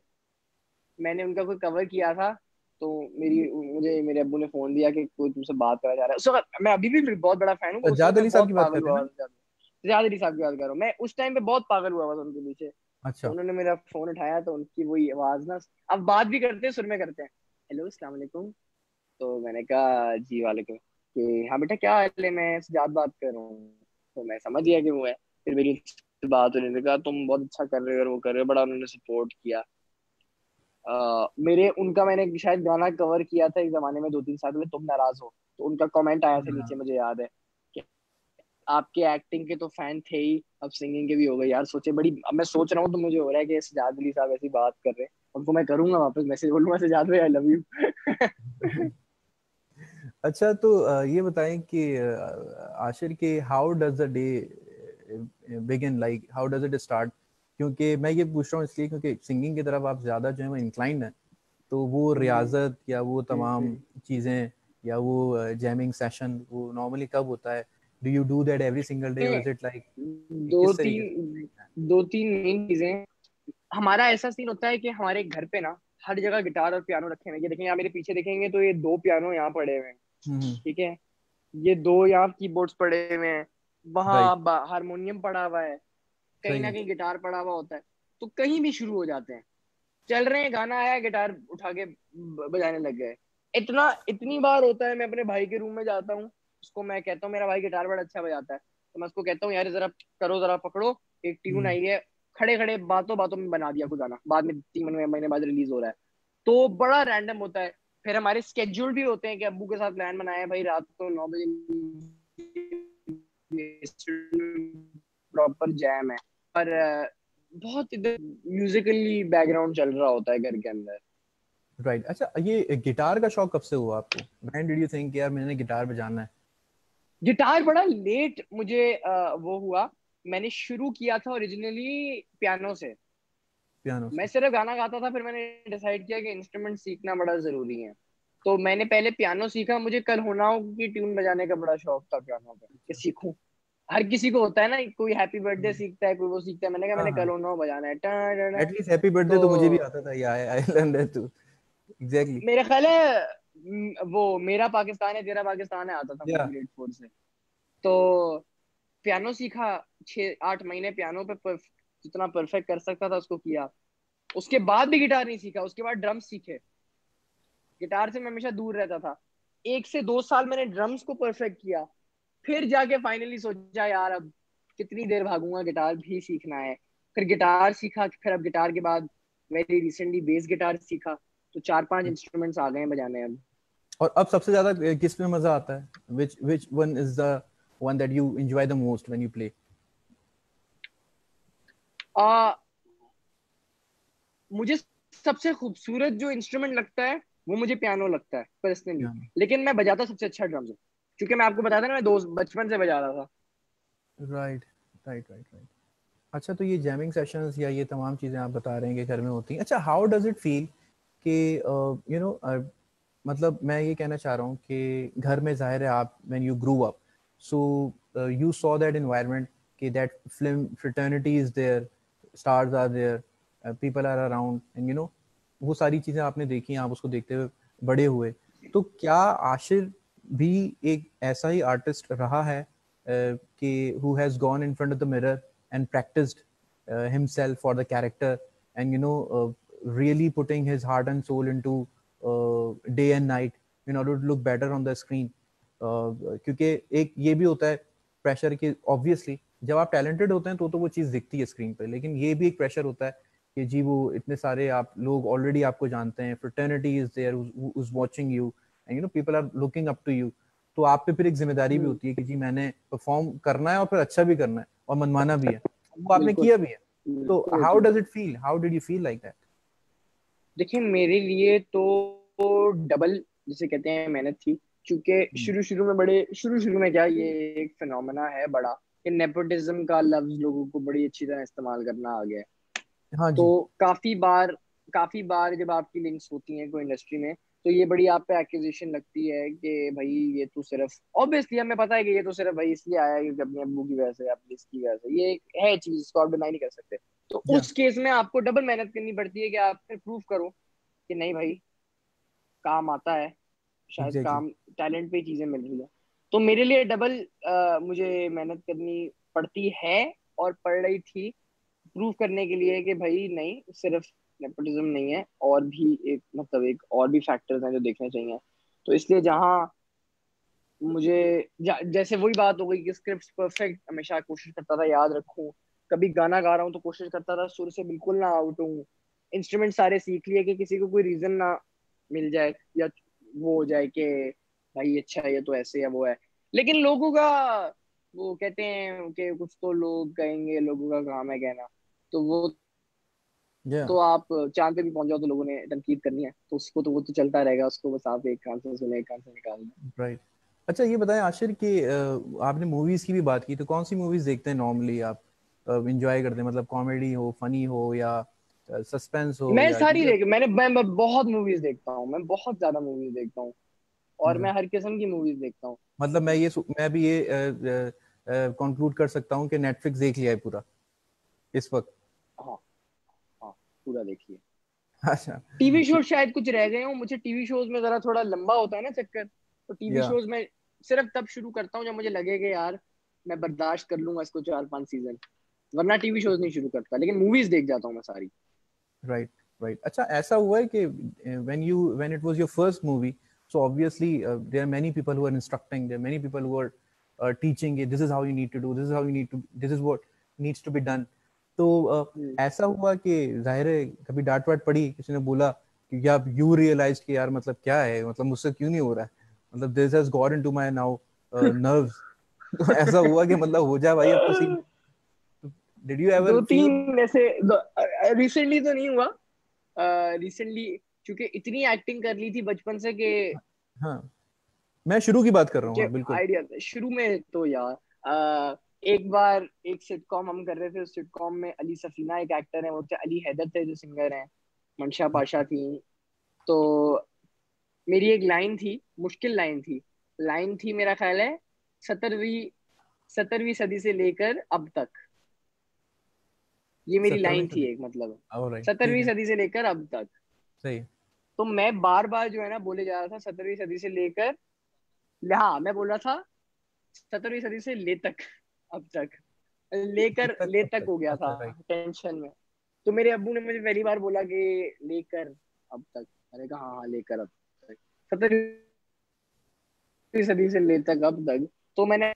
Speaker 2: मैंने उनका कोई कवर किया था, तो मेरी मुझे मेरे अब्बू ने फोन दिया कि कोई तुमसे बात करा जा रहा है। उस वक्त मैं अभी भी बहुत बड़ा फैन हूँ, उस वक्त
Speaker 1: सज्जाद
Speaker 2: मैं
Speaker 1: अली साहब
Speaker 2: बहुत
Speaker 1: की बात कर
Speaker 2: पागल
Speaker 1: रहे हैं
Speaker 2: हुआ
Speaker 1: ना?
Speaker 2: हुआ था। सजाद अली साहब की बात कर रहा हूँ मैं, उस टाइम पे बहुत पागल हुआ हुआ था उनके पीछे। तो
Speaker 1: अच्छा।
Speaker 2: उन्होंने मेरा फोन उठाया तो उनकी वही आवाज ना, अब बात भी करते हैं सुर में करते हैं, हेलो अस्सलाम वालेकुम। तो मैंने कहा जी वालेकुम, कि हाँ बेटा क्या हाल है, मैं सजाद बात कर रहा हूँ। तो मैं समझ गया कि वो है। फिर मेरी उनसे बात होने लगा, तुम बहुत अच्छा कर रहे हो और वो कर रहे हो, बड़ा उन्होंने सपोर्ट किया। मेरे उनका मैंने शायद गाना कवर किया था एक जमाने में 2-3 साल पहले, तुम नाराज हो। तो उनका कमेंट आया था नीचे,
Speaker 1: हाँ।
Speaker 2: मुझे याद है कि आपके एक्टिंग के तो फैन थे ही, अब सिंगिंग के भी हो गए यार। सोचे बड़ी, अब मैं सोच रहा हूँ तो मुझे हो रहा है कि सजाद अली साहब ऐसी बात कर रहे हैं, उनको मैं करूंगा वापस मैसेज, बोलूंगा सजाद भाई आई लव यू।
Speaker 1: अच्छा, तो ये बताएं कि आशिर के how does the day begin, like how does it start? क्योंकि मैं ये पूछ रहा हूँ इसलिए क्योंकि सिंगिंग की तरफ आप ज़्यादा जो है वो इंक्लाइंड है, तो वो रियाजत या वो तमाम चीज़ें या वो जैमिंग सेशन वो नॉर्मली कब होता है? Do you do that every single day और इज इट लाइक
Speaker 2: दो
Speaker 1: किस तरीके से?
Speaker 2: तीन दो तीन मेन चीजें। हमारा ऐसा सीन होता है कि हमारे घर पे ना हर जगह गिटार और पियानो रखे हुए हैं। ये देखेंगे आप मेरे पीछे देखेंगे तो ये 2 पियानो यहाँ पड़े हुए हैं,
Speaker 1: हम्म।
Speaker 2: ठीक है। ये 2 यहाँ कीबोर्ड्स पड़े हुए हैं,
Speaker 1: राइट।
Speaker 2: वहाँ हारमोनियम पड़ा हुआ है, कहीं
Speaker 1: सही
Speaker 2: ना
Speaker 1: है।
Speaker 2: कहीं गिटार पड़ा हुआ होता है। तो कहीं भी शुरू हो जाते हैं, चल रहे हैं गाना आया गिटार उठा के बजाने लग गए। इतनी बार होता है, मैं अपने भाई के रूम में जाता हूँ, उसको मैं कहता हूँ मेरा भाई गिटार बड़ा अच्छा बजाता है, तो मैं उसको कहता हूँ यार जरा करो, जरा पकड़ो, एक ट्यून
Speaker 1: हम्म।
Speaker 2: आई है, खड़े खड़े बातों बातों में बना दिया कुछ गाना, बाद में 3 महीने बाद रिलीज हो रहा है। तो बड़ा रैंडम होता है। फिर हमारे स्केड्यूल भी होते हैं कि अब्बू के साथ प्लान बनाया है भाई रात को 9 बजे प्रॉपर जैम है, और बहुत इधर म्यूजिकली बैकग्राउंड चल रहा होता है घर के अंदर।
Speaker 1: राइट। अच्छा, ये गिटार का शौक कब से हुआ आपको? व्हेन डिड यू थिंक यार मैंने गिटार बजाना है?
Speaker 2: गिटार बड़ा लेट मुझे वो हुआ। मैंने शुरू किया था ओरिजिनली पियानो से।
Speaker 1: पियानो
Speaker 2: मैं
Speaker 1: से।
Speaker 2: सिर्फ गाना गाता था, फिर मैंने डिसाइड किया कि इंस्ट्रूमेंट सीखना बड़ा जरूरी है। तो मैंने पहले पियानो सीखा, मुझे कल होना हो की ट्यून बजाने का बड़ा शौक था पियानो पे, कि सीखूं। हर किसी को होता है ना, कोई हैप्पी बर्थडे सीखता है, कोई वो सीखता है, मैंने कहा
Speaker 1: हाँ
Speaker 2: मैंने कल
Speaker 1: हाँ।
Speaker 2: होना हो बजाना है टा टा टा।
Speaker 1: एटलीस्ट हैप्पी बर्थडे तो मुझे भी
Speaker 2: तो
Speaker 1: आता था, या I learn that too. Exactly.
Speaker 2: मेरे ख्याल है वो मेरा पाकिस्तान है तेरा पाकिस्तान है आता था मुझे
Speaker 1: या
Speaker 2: ग्रेड 4 से। तो पियानो सीखा, 6-8 महीने पियानो पे जितना परफेक्ट कर सकता था उसको किया। उसके बाद भी गिटार नहीं सीखा, उसके बाद ड्रम्स सीखे। गिटार से मैं हमेशा दूर रहता था। 1 से 2 साल मैंने ड्रम्स को परफेक्ट किया, फिर जाके फाइनली सोचा यार अब कितनी देर भागूंगा, गिटार भी सीखना है। फिर गिटार सीखा, फिर अब गिटार के बाद वेरी रिसेंटली बेस गिटार सीखा। तो 4-5 इंस्ट्रूमेंट्स आ गए हैं बजाने अब।
Speaker 1: और अब सबसे ज्यादा किस में मजा आता है? which one is the one that you enjoy the most when you play?
Speaker 2: आ, मुझे सबसे खूबसूरत जो इंस्ट्रूमेंट लगता है वो मुझे पियानो लगता है पर्सनली।
Speaker 1: पियानो।
Speaker 2: लेकिन मैं बजाता सबसे अच्छा ड्रम्स हूँ, क्योंकि मैं आपको बताया था ना मैं दोस्त बचपन से बजा रहा था।
Speaker 1: Right right right right. अच्छा, तो ये जैमिंग सेशंस या ये तमाम चीज़ें आप बता रहे हैं कि घर में होती हैं, अच्छा हाउ डज इट फील कि यू नो मतलब मैं ये कहना चाह रहा हूँ कि घर में ज़ाहिर है आप when you grew up, so you saw that environment कि that film fraternity is there, stars are there, people are around and you know वो सारी चीज़ें आपने देखी, आप उसको देखते हुए बड़े हुए। तो क्या आशिर भी एक ऐसा ही आर्टिस्ट रहा है कि who has gone in front of the mirror and practiced himself for the character and really putting his heart and soul into day and night in order to look better on the screen? क्योंकि एक ये भी होता है pressure कि obviously जब आप talented होते हैं तो वो चीज़ दिखती है स्क्रीन पे, लेकिन ये भी एक प्रेशर होता है कि जी वो इतने सारे आप लोग ऑलरेडी आपको जानते हैं, fraternity is there who's watching you and people are looking up to you, तो आप पे फिर एक जिम्मेदारी भी
Speaker 2: हम्म,
Speaker 1: होती है कि जी मैंने परफॉर्म करना है और फिर अच्छा भी करना है और मनवाना भी है, वो आपने
Speaker 2: बिल्कुल
Speaker 1: किया भी है। तो
Speaker 2: बिल्कुल
Speaker 1: हाउ
Speaker 2: बिल्कुल।
Speaker 1: Does it feel, how did you feel like that?
Speaker 2: देखिए मेरे लिए तो डबल जिसे कहते हैं मेहनत थी। क्योंकि शुरू में क्या, ये एक फिनोमेना है बड़ा, कि नेपोटिज्म का लफ्ज लोगों को बड़ी अच्छी तरह इस्तेमाल करना आ गया है।
Speaker 1: हाँ
Speaker 2: तो
Speaker 1: जी।
Speaker 2: काफी बार जब आपकी लिंक्स होती हैं कोई इंडस्ट्री में, तो ये बड़ी आप पे एक्यूजेशन लगती है कि भाई ये तो सिर्फ, ऑब्वियसली हमें पता है कि ये तो सिर्फ भाई इसलिए आया है क्योंकि अपने अब्बू की वजह से, अपनी इसकी वजह से, ये एक है चीज, इसको आप डिनाई नहीं कर सकते। तो
Speaker 1: या
Speaker 2: उस केस में आपको डबल मेहनत करनी पड़ती है कि आप फिर प्रूव करो कि नहीं भाई, काम आता है, शायद
Speaker 1: एग्जैक्टली।
Speaker 2: काम, टैलेंट पे चीजें मिल रही है। तो मेरे लिए डबल मुझे मेहनत करनी पड़ती है और पड़ रही थी, प्रूव करने के लिए कि भाई नहीं, सिर्फ नेपोटिज्म नहीं है, और भी एक मतलब एक और भी फैक्टर्स हैं जो देखने चाहिए। तो इसलिए जहाँ मुझे जैसे वही बात हो गई कि स्क्रिप्ट परफेक्ट, हमेशा कोशिश करता था याद रखूं, कभी गाना गा रहा हूँ तो कोशिश करता था सुर से बिल्कुल ना आउट हूँ, इंस्ट्रूमेंट सारे सीख लिए कि किसी को कोई रीजन ना मिल जाए या वो हो जाए कि भाई अच्छा है, ये तो ऐसे है वो है। लेकिन लोगों का, वो कहते हैं कि कुछ तो लोग कहेंगे, लोगों का काम है कहना, तो वो
Speaker 1: या
Speaker 2: तो आप चांद पे भी पहुंच जाओ तो लोगों ने तनकीद करनी है, तो उसको तो वो तो चलता रहेगा, उसको बस आप एक कान से सुने, एक कान से निकाल दें।
Speaker 1: राइट। अच्छा ये बताएं आशिर कि आपने मूवीज की भी बात की, तो कौन सी मूवीज देखते हैं नॉर्मली आप, इंजॉय करते हैं, मतलब कॉमेडी हो, फनी हो, या सस्पेंस हो,
Speaker 2: मैं
Speaker 1: या
Speaker 2: सारी
Speaker 1: क्योंकि
Speaker 2: देख मैं बहुत मूवीज देखता हूँ, मैं बहुत ज्यादा मूवीज देखता हूँ, और मैं हर किस्म की मूवीज देखता हूँ।
Speaker 1: मतलब मैं भी ये कंक्लूड कर सकता हूँ कि नेटफ्लिक्स देख लिया है पूरा इस वक्त।
Speaker 2: हाँ, हाँ, पूरा देखिए।
Speaker 1: अच्छा।
Speaker 2: टीवी शो शायद कुछ रह गए हो, मुझे टीवी शोज में जरा थोड़ा लंबा होता है ना चक्कर, तो टीवी
Speaker 1: या
Speaker 2: शोज में सिर्फ तब शुरू करता हूँ जब मुझे लगे कि यार मैं बर्दाश्त कर लूंगा इसको 4-5 सीजन, वरना टीवी शोज नहीं शुरू करता, लेकिन मूवीज देख जाता हूँ मैं सारी।
Speaker 1: राइट। राइट। अच्छा ऐसा हुआ है कि when it was your first movie, so obviously there are many people who are instructing, there are many people who are teaching you, this is how you need to do, this is how you need to, this is what needs to be done. तो
Speaker 2: हम्म।
Speaker 1: ऐसा हुआ कि जाहिर है कभी डांट वाट पड़ी, किसी ने बोला कि आप यू रियलाइज कि यार मतलब क्या है, मतलब मुझसे क्यों नहीं हो रहा है, मतलब this has got into my now nerves. तो ऐसा हुआ कि मतलब हो जाए भाई अब तो सीन, डिड यू एवर
Speaker 2: दो
Speaker 1: फील?
Speaker 2: तीन ऐसे, रिसेंटली तो नहीं हुआ, रिसेंटली क्योंकि इतनी एक्टिंग कर ली थी बचपन से
Speaker 1: हाँ मैं शुरू की बात कर रहा हूँ,
Speaker 2: कि
Speaker 1: हाँ बिल्कुल।
Speaker 2: आइडिया शुरू में तो यार, एक बार एक सिटकॉम हम कर रहे थे, उस सिटकॉम में अली सफीना एक एक्टर है, वो थे अली हैदर थे जो सिंगर हैं, मंशा पाशा थी। तो मेरी एक लाइन थी, मुश्किल लाइन थी मेरा ख्याल है 17वीं 17वीं सदी से लेकर अब तक, ये मेरी
Speaker 1: 17वीं
Speaker 2: लाइन थी
Speaker 1: सदी।
Speaker 2: एक, मतलब
Speaker 1: ऑलराइट, ठीक
Speaker 2: 17वीं
Speaker 1: है।
Speaker 2: सदी से लेकर अब तक।
Speaker 1: सही।
Speaker 2: तो मैं बार बार जो है ना बोले जा रहा था 17वीं सदी से लेकर, हाँ मैं बोल रहा था 17वीं सदी से ले तक, अब तक,
Speaker 1: अब
Speaker 2: लेकर
Speaker 1: तक,
Speaker 2: ले
Speaker 1: अब
Speaker 2: तक
Speaker 1: तक,
Speaker 2: हो गया था
Speaker 1: अच्छा राइट।
Speaker 2: टेंशन में। तो मेरे अब्बू ने मुझे पहली बार बोला कि लेकर अब तक, मैंने कहा हाँ हाँ लेकर अब तक, 17वीं सदी से ले तक अब तक। तो मैंने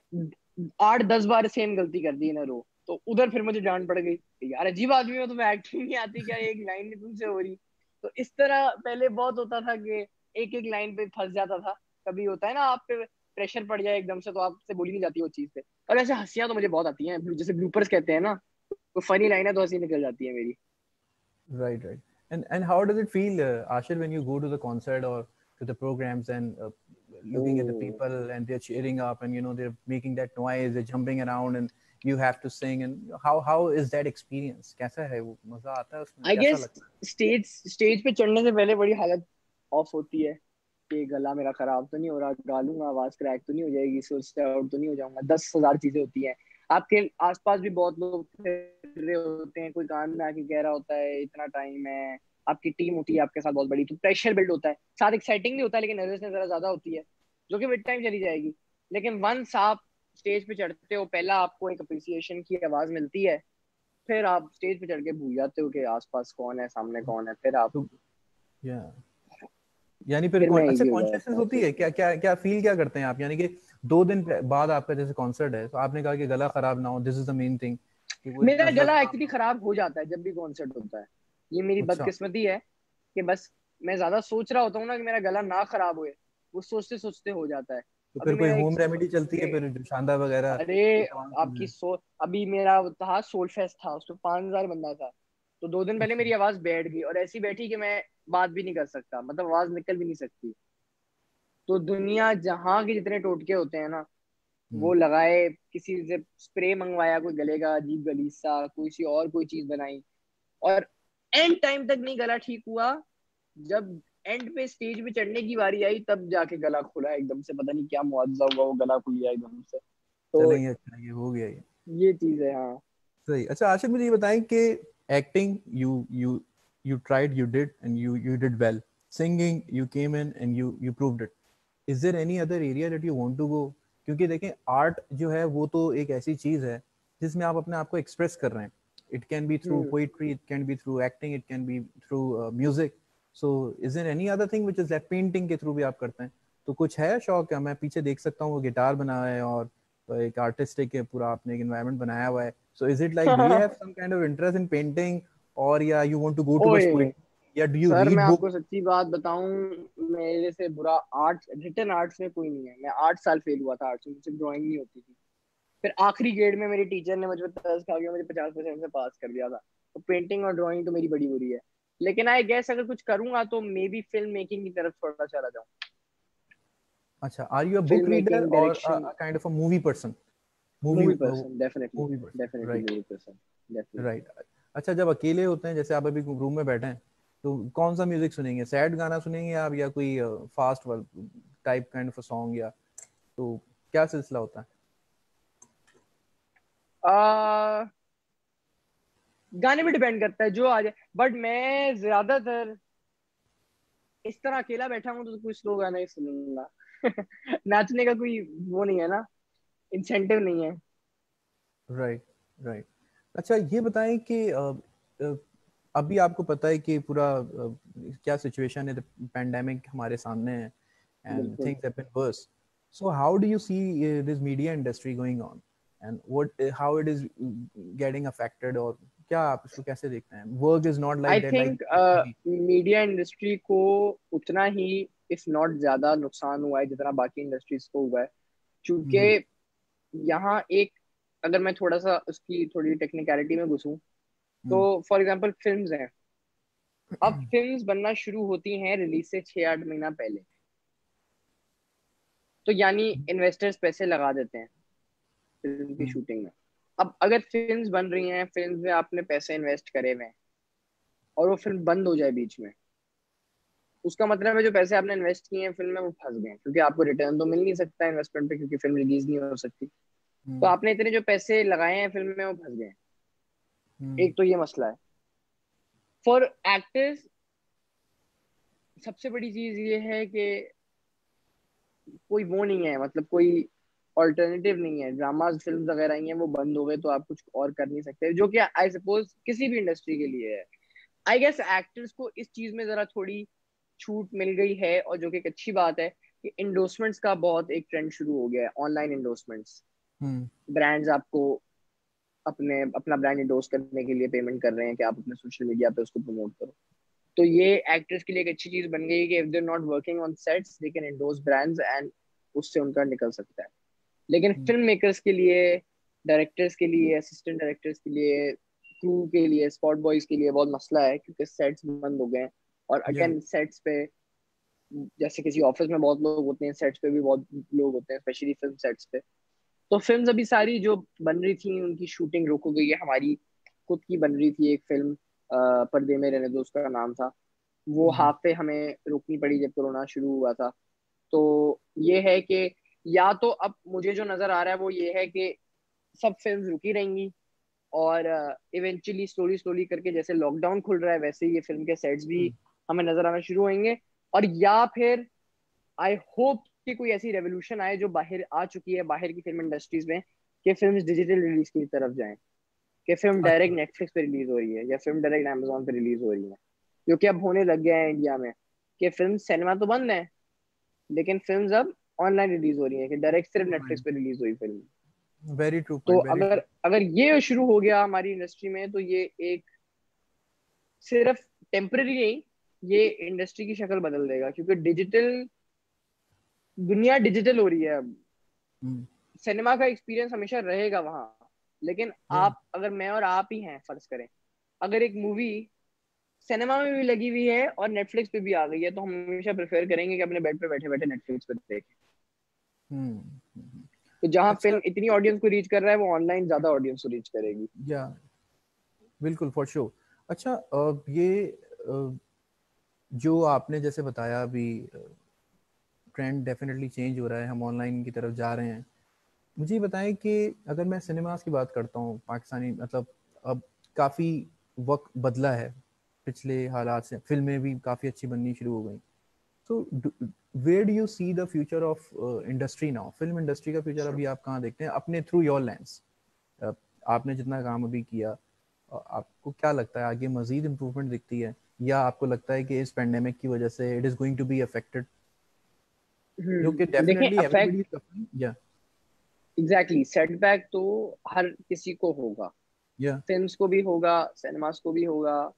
Speaker 2: 8-10 बार सेम गलती कर दी इन रो, तो उधर फिर मुझे डांट पड़ गई, यार अजीब आदमी हो, तुम्हें एक्टिंग नहीं आती क्या, एक लाइन नहीं तुमसे हो रही। तो इस तरह पहले बहुत होता था कि एक एक लाइन पे फंस जाता था। कभी होता है ना आप पे प्रेशर पड़ जाए एकदम से, तो आपसे बोली नहीं जाती वो चीज पे। और ऐसे हंसियां तो मुझे बहुत आती हैं, जैसे ब्लूपर्स कहते हैं ना, तो फनी लाइन है तो हंसी निकल जाती है मेरी।
Speaker 1: Right, right. And how does it feel, Ashir, when you go to the concert or to the programs and looking at the
Speaker 2: O,
Speaker 1: people and they're cheering up and they're making that noise, they're jumping around and you have to sing, and how is that experience? कैसा है वो, मजा आता है उसमें,
Speaker 2: आई
Speaker 1: कैसा
Speaker 2: guess
Speaker 1: लगता
Speaker 2: stage stage पे चढ़ने से पहले बड़ी हालत ऑफ होती है कि गला मेरा खराब तो नहीं हो रहा, गा लूंगा, आवाज क्रैक तो नहीं हो जाएगी, सुर से आउट तो नहीं हो जाऊंगा, 10,000 चीजें होती हैं। आपके आसपास भी बहुत लोग फिर रहे होते हैं, कोई कान में आके कह रहा होता है इतना टाइम है, आपकी टीम होती है आपके साथ बहुत बड़ी, तो प्रेशर बिल्ड होता है, साथ एक्साइटिंग भी होता है, लेकिन नर्वसनेस जरा ज्यादा होती है, जो कि विद टाइम चली जाएगी। लेकिन वंस आप स्टेज पे चढ़ते हो, पहला आपको एक अप्रिसिएशन की आवाज मिलती है, फिर आप स्टेज पे चढ़ के भूल जाते हो कि आसपास कौन है, सामने
Speaker 1: है?
Speaker 2: कौन है, फिर आप,
Speaker 1: तो या यानी फिर
Speaker 2: फिर मैं
Speaker 1: अच्छा
Speaker 2: इजी हो
Speaker 1: कॉन्शियसनेस
Speaker 2: जाता है
Speaker 1: होती
Speaker 2: फिर।
Speaker 1: है क्या, क्या क्या फील क्या करते हैं आप, यानी कि 2 दिन बाद आपका जैसे कॉन्सर्ट है, तो आपने कहा कि गला खराब ना हो, this is the main thing, कि वो
Speaker 2: मेरा
Speaker 1: नजला
Speaker 2: गला
Speaker 1: जुकाम
Speaker 2: एक्चुअली
Speaker 1: ना हो।
Speaker 2: खराब हो जाता है जब भी कॉन्सर्ट होता है, ये मेरी
Speaker 1: अच्छा।
Speaker 2: बदकिस्मती है कि बस मैं ज्यादा सोच रहा होता हूँ ना कि मेरा गला ना खराब होए, वो सोचते सोचते हो जाता है।
Speaker 1: तो
Speaker 2: अभी
Speaker 1: फिर कोई
Speaker 2: मेरा
Speaker 1: होम रेमेडी चलती है फिर, जो शांदा वगैरह,
Speaker 2: अरे
Speaker 1: ये तमाम चीजें?
Speaker 2: अभी मेरा वो था सोल फेस्ट था, उसमें 5,000 बंदा था, तो 2 दिन पहले
Speaker 1: अच्छा।
Speaker 2: मेरी आवाज बैठ गई, और ऐसी बैठी कि मैं बात भी नहीं कर सकता, मतलब आवाज निकल भी नहीं सकती। तो दुनिया जहाँ के जितने टोटके होते हैं ना,
Speaker 1: हम्म।
Speaker 2: वो लगाए, किसी से स्प्रे मंगवाया, कोई गले का अजीब गलीसा, कोई सी और कोई चीज बनाई, और एंड टाइम तक नहीं गला ठीक हुआ। जब एंड पे स्टेज पे चढ़ने की बारी आई, तब जाके गला खुला एकदम से, पता नहीं क्या मुआवजा हुआ, वो गला खुल गया एकदम से। तो
Speaker 1: चलेंगे, अच्छा ये हो गया ये।
Speaker 2: ये चीज है, हाँ।
Speaker 1: सही। अच्छा आशिफ, मुझे ये बताएं कि acting, you tried, you did and you did well. Singing, you came in and you proved it. Is there any other area that you want to go? क्योंकि देखें, आर्ट जो है वो तो एक ऐसी चीज है जिसमें आप अपने आप को एक्सप्रेस कर रहे हैं। It can be through
Speaker 2: hmm.
Speaker 1: Poetry, it can be through acting, it can be through music. So is there any other thing which is that painting के थ्रू भी आप करते हैं? तो कुछ है शौक? क्या मैं पीछे देख सकता हूँ वो गिटार बना है और तो एक आर्टिस्टिक है पूरा, आपने एक एनवायरनमेंट बनाया हुआ है। So is it like, do you have some kind of interest in painting, और या you want to go towards
Speaker 2: ओए
Speaker 1: पोएट्री, या डू यू
Speaker 2: सर, मैं
Speaker 1: रीड बुक?
Speaker 2: आपको सच्ची बात बताऊं, मेरे से बुरा आर्ट, रिटर्न आर्ट्स में कोई नहीं है। मैं 8 साल फेल हुआ था आर्ट्स में, मुझसे ड्राइंग नहीं होती थी। फिर आखिरी ग्रेड में मेरी टीचर ने मुझ पर तरस खा गया, मुझे 50% से पास कर दिया था। तो पेंटिंग और ड्राइंग तो मेरी बड़ी बुरी है। लेकिन आई गेस अगर कुछ करूंगा तो मे बी फिल्म मेकिंग की तरफ थोड़ा चला जाऊं।
Speaker 1: अच्छा, are you a book
Speaker 2: film
Speaker 1: reader
Speaker 2: making,
Speaker 1: और
Speaker 2: direction.
Speaker 1: Kind of a movie person? Movie
Speaker 2: movie person, definitely.
Speaker 1: Movie person,
Speaker 2: definitely
Speaker 1: right.
Speaker 2: Movie person. Definitely.
Speaker 1: Right. अच्छा, जब अकेले होते हैं, जैसे आप अभी रूम में बैठे हैं, तो कौन सा म्यूजिक सुनेंगे? सैड गाना सुनेंगे आप, या कोई fast type kind of song, या तो क्या सिलसिला होता है?
Speaker 2: आ गाने पे डिपेंड करता है जो आ जाए, बट मैं ज्यादातर इस तरह अकेला बैठा हूँ तो कोई स्लो गाना ही सुनूंगा। नाचने का कोई वो नहीं है ना, इंसेंटिव नहीं है।
Speaker 1: Right, right. अच्छा ये बताएं कि अ, अभी आपको पता है कि पूरा क्या सिचुएशन है, पैंडेमिक हमारे सामने है, एंड
Speaker 2: बिल्कुल।
Speaker 1: Things have been worse. So how do you see this media industry going on, and what, how it is getting affected, और क्या आप इसको कैसे देखते हैं? Work is not like
Speaker 2: I
Speaker 1: that, like
Speaker 2: think media industry को उतना ही, if not ज्यादा नुकसान हुआ है जितना बाकी इंडस्ट्रीज को हुआ है। क्योंकि यहाँ एक, अगर मैं थोड़ा सा उसकी थोड़ी टेक्निकलिटी में घुसूं, तो फॉर एग्जांपल फिल्म्स हैं। अब फिल्म्स बनना शुरू होती हैं रिलीज से 6-8 महीना पहले। तो यानी इन्वेस्टर्स पैसे लगा देते हैं फिल्म की शूटिंग में। अब अगर फिल्म्स बन रही हैं, फिल्म में आपने पैसे इन्वेस्ट करे हुए हैं, और वो फिल्म बंद हो जाए बीच में, उसका मतलब है जो पैसे आपने इन्वेस्ट किए हैं फिल्म में, वो फंस गए, क्योंकि आपको रिटर्न तो मिल नहीं सकता इन्वेस्टमेंट पे, क्योंकि फिल्म रिलीज नहीं हो सकती। तो आपने इतने जो पैसे लगाए हैं फिल्म में, वो फंस गए। एक तो ये मसला है। फॉर एक्टर्स सबसे बड़ी चीज ये है कि कोई वो नहीं है, मतलब कोई ऑल्टरनेटिव नहीं है। ड्रामाज फिल्म वगैरह ही हैं, वो बंद हो गए तो आप कुछ और कर नहीं सकते, जो कि आई सपोज किसी भी इंडस्ट्री के लिए है। आई गेस एक्टर्स को इस चीज में जरा थोड़ी छूट मिल गई है, और जो कि एक अच्छी बात है कि इंडोर्समेंट्स का बहुत एक ट्रेंड शुरू हो गया है, ऑनलाइन इंडोर्समेंट्स। ब्रांड्स आपको अपने अपना ब्रांड इंडोर्स करने के लिए पेमेंट कर रहे हैं कि आप अपने सोशल मीडिया पे उसको प्रमोट करो। तो ये एक्टर्स के लिए एक अच्छी चीज बन गई है कि if they not working on sets they can endorse brands, and उससे उनका निकल सकता है। लेकिन फिल्म मेकर्स के लिए, डायरेक्टर्स के लिए, असिस्टेंट डायरेक्टर्स के लिए, क्रू के लिए, स्पॉट बॉयज के लिए बहुत मसला है, क्योंकि सेट्स बंद हो गए हैं। और
Speaker 1: या
Speaker 2: अगेन सेट्स पे, जैसे किसी ऑफिस में बहुत लोग होते हैं, सेट्स पे भी बहुत लोग होते हैं, स्पेशली फिल्म सेट्स पे। तो फिल्म्स अभी सारी जो बन रही थी उनकी शूटिंग रोक हो गई है। हमारी खुद की बन रही थी एक फिल्म, पर्दे में रहने दो उसका नाम था, वो हाफ पे हमें रोकनी पड़ी जब कोरोना शुरू हुआ था। तो ये है कि या तो अब मुझे जो नजर आ रहा है वो ये है कि सब फिल्म्स रुकी रहेंगी, और इवेंचुअली स्लोली स्लोली करके जैसे लॉकडाउन खुल रहा है वैसे ही ये फिल्म के सेट्स भी हमें नजर आना शुरू होंगे। और या फिर आई होप कि कोई ऐसी रेवोल्यूशन आए जो बाहर आ चुकी है बाहर की फिल्म इंडस्ट्रीज में, कि फिल्म डिजिटल रिलीज की तरफ जाएं, कि फिल्म डायरेक्ट
Speaker 1: अच्छा।
Speaker 2: नेटफ्लिक्स पे रिलीज हो रही है या फिल्म डायरेक्ट अमेजोन पे रिलीज हो रही है। जो कि अब होने लग गया है इंडिया में, कि फिल्म सिनेमा तो बंद है, लेकिन फिल्म्स अब ऑनलाइन रिलीज हो रही है, कि डायरेक्ट सिर्फ नेटफ्लिक्स पे रिलीज हुई फिल्म।
Speaker 1: वेरी ट्रू
Speaker 2: तो
Speaker 1: पॉइंट, वेरी
Speaker 2: अगर
Speaker 1: ट्रू।
Speaker 2: अगर ये शुरू हो गया हमारी इंडस्ट्री में, तो ये एक सिर्फ टेम्पररी नहीं, ये इंडस्ट्री की शक्ल बदल देगा, क्योंकि डिजिटल दुनिया डिजिटल हो रही है अब। सिनेमा का एक्सपीरियंस हमेशा रहेगा वहां, लेकिन
Speaker 1: या
Speaker 2: आप, अगर मैं और आप ही हैं फर्ज करें, अगर एक मूवी सिनेमा में भी लगी हुई है और नेटफ्लिक्स पे भी आ गई है, तो हम हमेशा प्रेफर करेंगे कि अपने बेड पे बैठे बैठे नेटफ्लिक्स पे देखें।
Speaker 1: हम्म हम्म।
Speaker 2: तो जहाँ
Speaker 1: अच्छा।
Speaker 2: फिल्म इतनी ऑडियंस को रीच कर रहा है, वो ऑनलाइन ज्यादा ऑडियंस को रीच करेगी।
Speaker 1: या बिल्कुल फॉर श्योर। अच्छा, ये जो आपने जैसे बताया अभी, ट्रेंड डेफिनेटली चेंज हो रहा है, हम ऑनलाइन की तरफ जा रहे हैं। मुझे ये बताएं कि अगर मैं सिनेमास की बात करता हूँ पाकिस्तानी, मतलब अब काफ़ी वक्त बदला है पिछले हालात से, फिल्में भी काफ़ी अच्छी बननी शुरू हो गई। तो where do you see the future of industry now? Film industry का फ्यूचर अभी आप कहाँ देखते हैं अपने थ्रू योर लेंस? आपने जितना काम अभी किया, आपको क्या लगता है आगे मजीद इम्प्रूवमेंट दिखती है, या आपको लगता है कि इस पेंडेमिक की वजह से it is going to be affected? क्योंकि
Speaker 2: देखें
Speaker 1: definitely
Speaker 2: affect,
Speaker 1: everybody is suffering. या
Speaker 2: एग्जैक्टली सेटबैक तो हर किसी को होगा।
Speaker 1: या
Speaker 2: फिल्म्स को भी होगा, सिनेमास को भी होगा,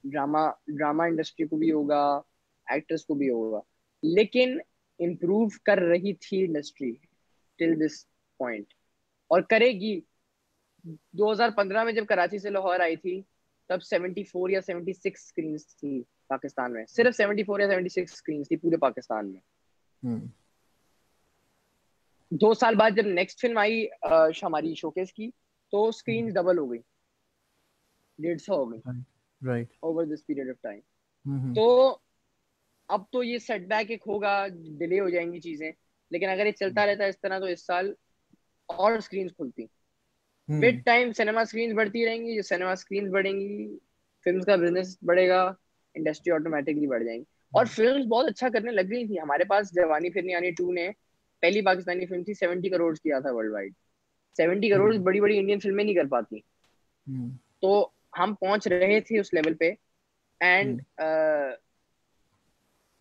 Speaker 2: ड्रामा ड्रामा इंडस्ट्री को भी होगा, एक्टर्स को भी होगा। लेकिन इम्प्रूव कर रही थी इंडस्ट्री टिल दिस पॉइंट, और करेगी। 2015 में जब कराची से लाहौर आई थी, तब 74 या 76 स्क्रीन थी पाकिस्तान में, सिर्फ 74 या 76 स्क्रीन थी पूरे पाकिस्तान में।
Speaker 1: हम्म
Speaker 2: 2 साल बाद जब नेक्स्ट फिल्म आई हमारी शोकेस की, तो स्क्रीन डबल हो गई, 150 हो गई
Speaker 1: right right.
Speaker 2: Over this period of time.
Speaker 1: Hmm
Speaker 2: तो अब तो ये सेटबैक एक होगा, डिले हो जाएंगी चीजें। लेकिन अगर ये चलता रहता है इस तरह, तो इस साल और स्क्रीन खुलती, with
Speaker 1: hmm
Speaker 2: time cinema screen बढ़ती रहेंगी। जो सिनेमा स्क्रीन बढ़ेंगी, फिल्म का बिजनेस बढ़ेगा, इंडस्ट्री ऑटोमेटिकली बढ़ जाएंगी। और फिल्म बहुत अच्छा करने लग गई थी। हमारे पास जवानी फिर यानी 2 ने, पहली पाकिस्तानी फिल्म थी, 70 करोड़ किया था वर्ल्ड वाइड। 70 करोड़
Speaker 1: हम्म
Speaker 2: बड़ी बड़ी इंडियन फिल्में नहीं कर पाती।
Speaker 1: हम्म
Speaker 2: तो हम पहुंच रहे थे उस लेवल पे। एंड
Speaker 1: हम्म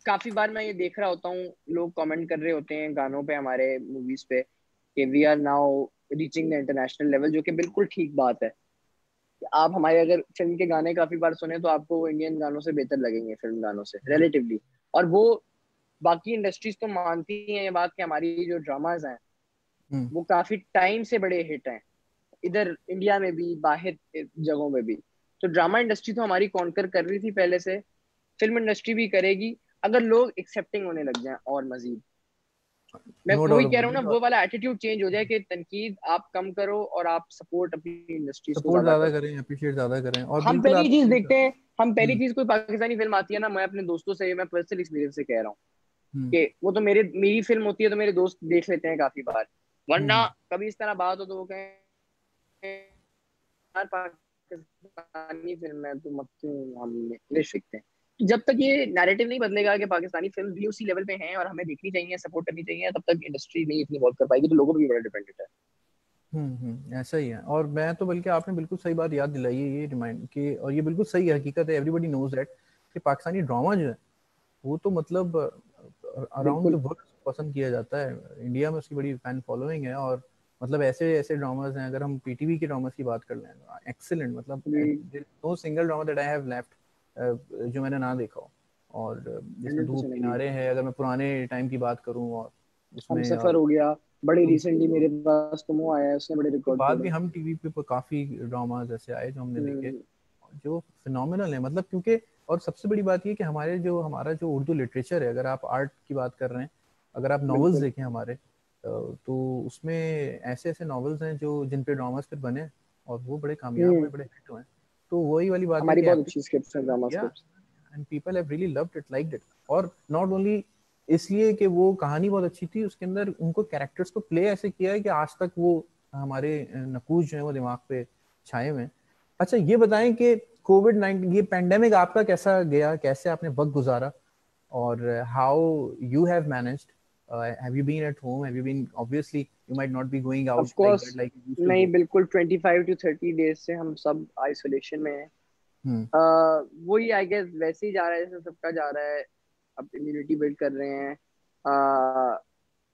Speaker 2: काफी बार मैं ये देख रहा होता हूँ, लोग कमेंट कर रहे होते हैं गानों पे, हमारे मूवीज पे, कि we are now reaching the international level, जो कि बिल्कुल ठीक बात है। आप हमारे अगर फिल्म के गाने काफी बार सुने, तो आपको वो इंडियन गानों से बेहतर लगेंगे, फिल्म गानों से रिलेटिवली। और वो बाकी इंडस्ट्रीज तो मानती हैं ये बात कि हमारी जो ड्रामाज हैं,
Speaker 1: हम्म।
Speaker 2: वो काफी टाइम से बड़े हिट हैं, इधर इंडिया में भी, बाहर जगहों में भी। तो ड्रामा इंडस्ट्री तो हमारी कॉन्कर कर रही थी पहले से, फिल्म इंडस्ट्री भी करेगी, अगर लोग एक्सेप्टिंग होने लग जाएं और मजीद। मैं
Speaker 1: नो
Speaker 2: वही
Speaker 1: डाउट
Speaker 2: कह
Speaker 1: अबाउट
Speaker 2: रहा हूँ ना,
Speaker 1: इट।
Speaker 2: वो वाला एटीट्यूड चेंज हो जाए कि तनकीद आप कम करो और आप सपोर्ट अपनी इंडस्ट्रीज को
Speaker 1: सपोर्ट
Speaker 2: ज्यादा
Speaker 1: ज़्यादा
Speaker 2: करो।
Speaker 1: करें, अप्रिशिएट ज़्यादा करें, और
Speaker 2: हम
Speaker 1: बिल्कुल
Speaker 2: पहली
Speaker 1: आपने
Speaker 2: चीज
Speaker 1: सही
Speaker 2: देखते
Speaker 1: कहा।
Speaker 2: हैं, हम पहली
Speaker 1: हम्म
Speaker 2: चीज कोई पाकिस्तानी फिल्म आती है ना, मैं अपने दोस्तों से, मैं पर्सनल एक्सपीरियंस से कह रहा हूँ,
Speaker 1: हम्म
Speaker 2: कि वो तो मेरी फिल्म होती है तो मेरे दोस्त देख लेते हैं काफी बार। वरना
Speaker 1: हम्म।
Speaker 2: कभी इस तरह बात हो तो वो कहें, यार पाकिस्तानी फिल्म है तो मत क्यों हम इंग्लिश देखते हैं। तो जब तक ये नैरेटिव नहीं बदलेगा कि पाकिस्तानी फिल्म भी उसी लेवल पे हैं और हमें देखनी चाहिए, सपोर्ट करनी चाहिए, तब तक इंडस्ट्री नहीं इतनी वॉक कर पाएगी। तो लोगों पर भी बड़ा डिपेंडेंट है।
Speaker 1: ऐसा ही है। और मैं तो, बल्कि आपने बिल्कुल सही बात याद दिलाई है, ये रिमाइंड कि, और ये बिल्कुल सही है, हकीकत है, एवरीबॉडी नोज दैट कि पाकिस्तानी ड्रामा जो है वो तो मतलब अराउंड द
Speaker 2: बिल्कुल।
Speaker 1: वर्ल्ड पसंद किया जाता है। इंडिया में उसकी बड़ी फैन फॉलोइंग है। और मतलब ऐसे ऐसे ड्रामाज हैं, अगर हम पीटीवी के ड्रामास की बात कर लें, एक्सीलेंट, मतलब no single drama that I have left जो मैंने ना देखा हो। और जिसमें
Speaker 2: हंड्रेड
Speaker 1: धूप
Speaker 2: परसेंट एग्री।
Speaker 1: किनारे है, अगर मैं पुराने टाइम की बात करूं, और
Speaker 2: हम
Speaker 1: उसमें
Speaker 2: सफर हो गया, बड़े
Speaker 1: उनके
Speaker 2: रिसेंटली मेरे पास तुमो आया है, उसने बड़े
Speaker 1: उसके
Speaker 2: रिकॉर्ड
Speaker 1: बाद भी
Speaker 2: तोड़े।
Speaker 1: हम टीवी पे काफी ड्रामाज ऐसे आए जो हमने देखे,
Speaker 2: हम्म,
Speaker 1: जो फिनोमिनल है, मतलब क्योंकि, और सबसे बड़ी बात ये कि हमारा जो उर्दू लिटरेचर है, अगर आप आर्ट की बात कर रहे हैं, अगर आप नॉवेल्स
Speaker 2: बिल्कुल।
Speaker 1: देखें हमारे, तो उसमें ऐसे ऐसे नॉवेल्स हैं जो जिन पे ड्रामास फिर बने, और वो बड़े कामयाब हुए,
Speaker 2: हम्म,
Speaker 1: बड़े हिट हुए। तो वही वाली बात है
Speaker 2: हमारी
Speaker 1: कि
Speaker 2: बहुत अच्छी स्क्रिप्ट्स हैं, ड्रामा
Speaker 1: या
Speaker 2: scripts.
Speaker 1: And people have really loved it, liked it. और नॉट ओनली इसलिए कि वो कहानी बहुत अच्छी थी, उसके अंदर उनको कैरेक्टर्स को प्ले ऐसे किया है कि आज तक वो हमारे नकूश जो है वो दिमाग पे छाए हुए हैं। अच्छा, ये बताएं कि कोविड-19, ये पेंडेमिक आपका कैसा गया, कैसे आपने वक्त गुजारा, और how you have managed? Have you been at home? Have you been, obviously you might not be going
Speaker 2: of
Speaker 1: out like
Speaker 2: course.
Speaker 1: That, like you used to
Speaker 2: नहीं,
Speaker 1: डू।
Speaker 2: बिल्कुल 25 to 30 डेज से हम सब आइसोलेशन में हैं।
Speaker 1: हम्म
Speaker 2: वही I guess वैसे ही जा रहा है जैसे सबका जा रहा है। अब इम्यूनिटी बिल्ड कर रहे हैं।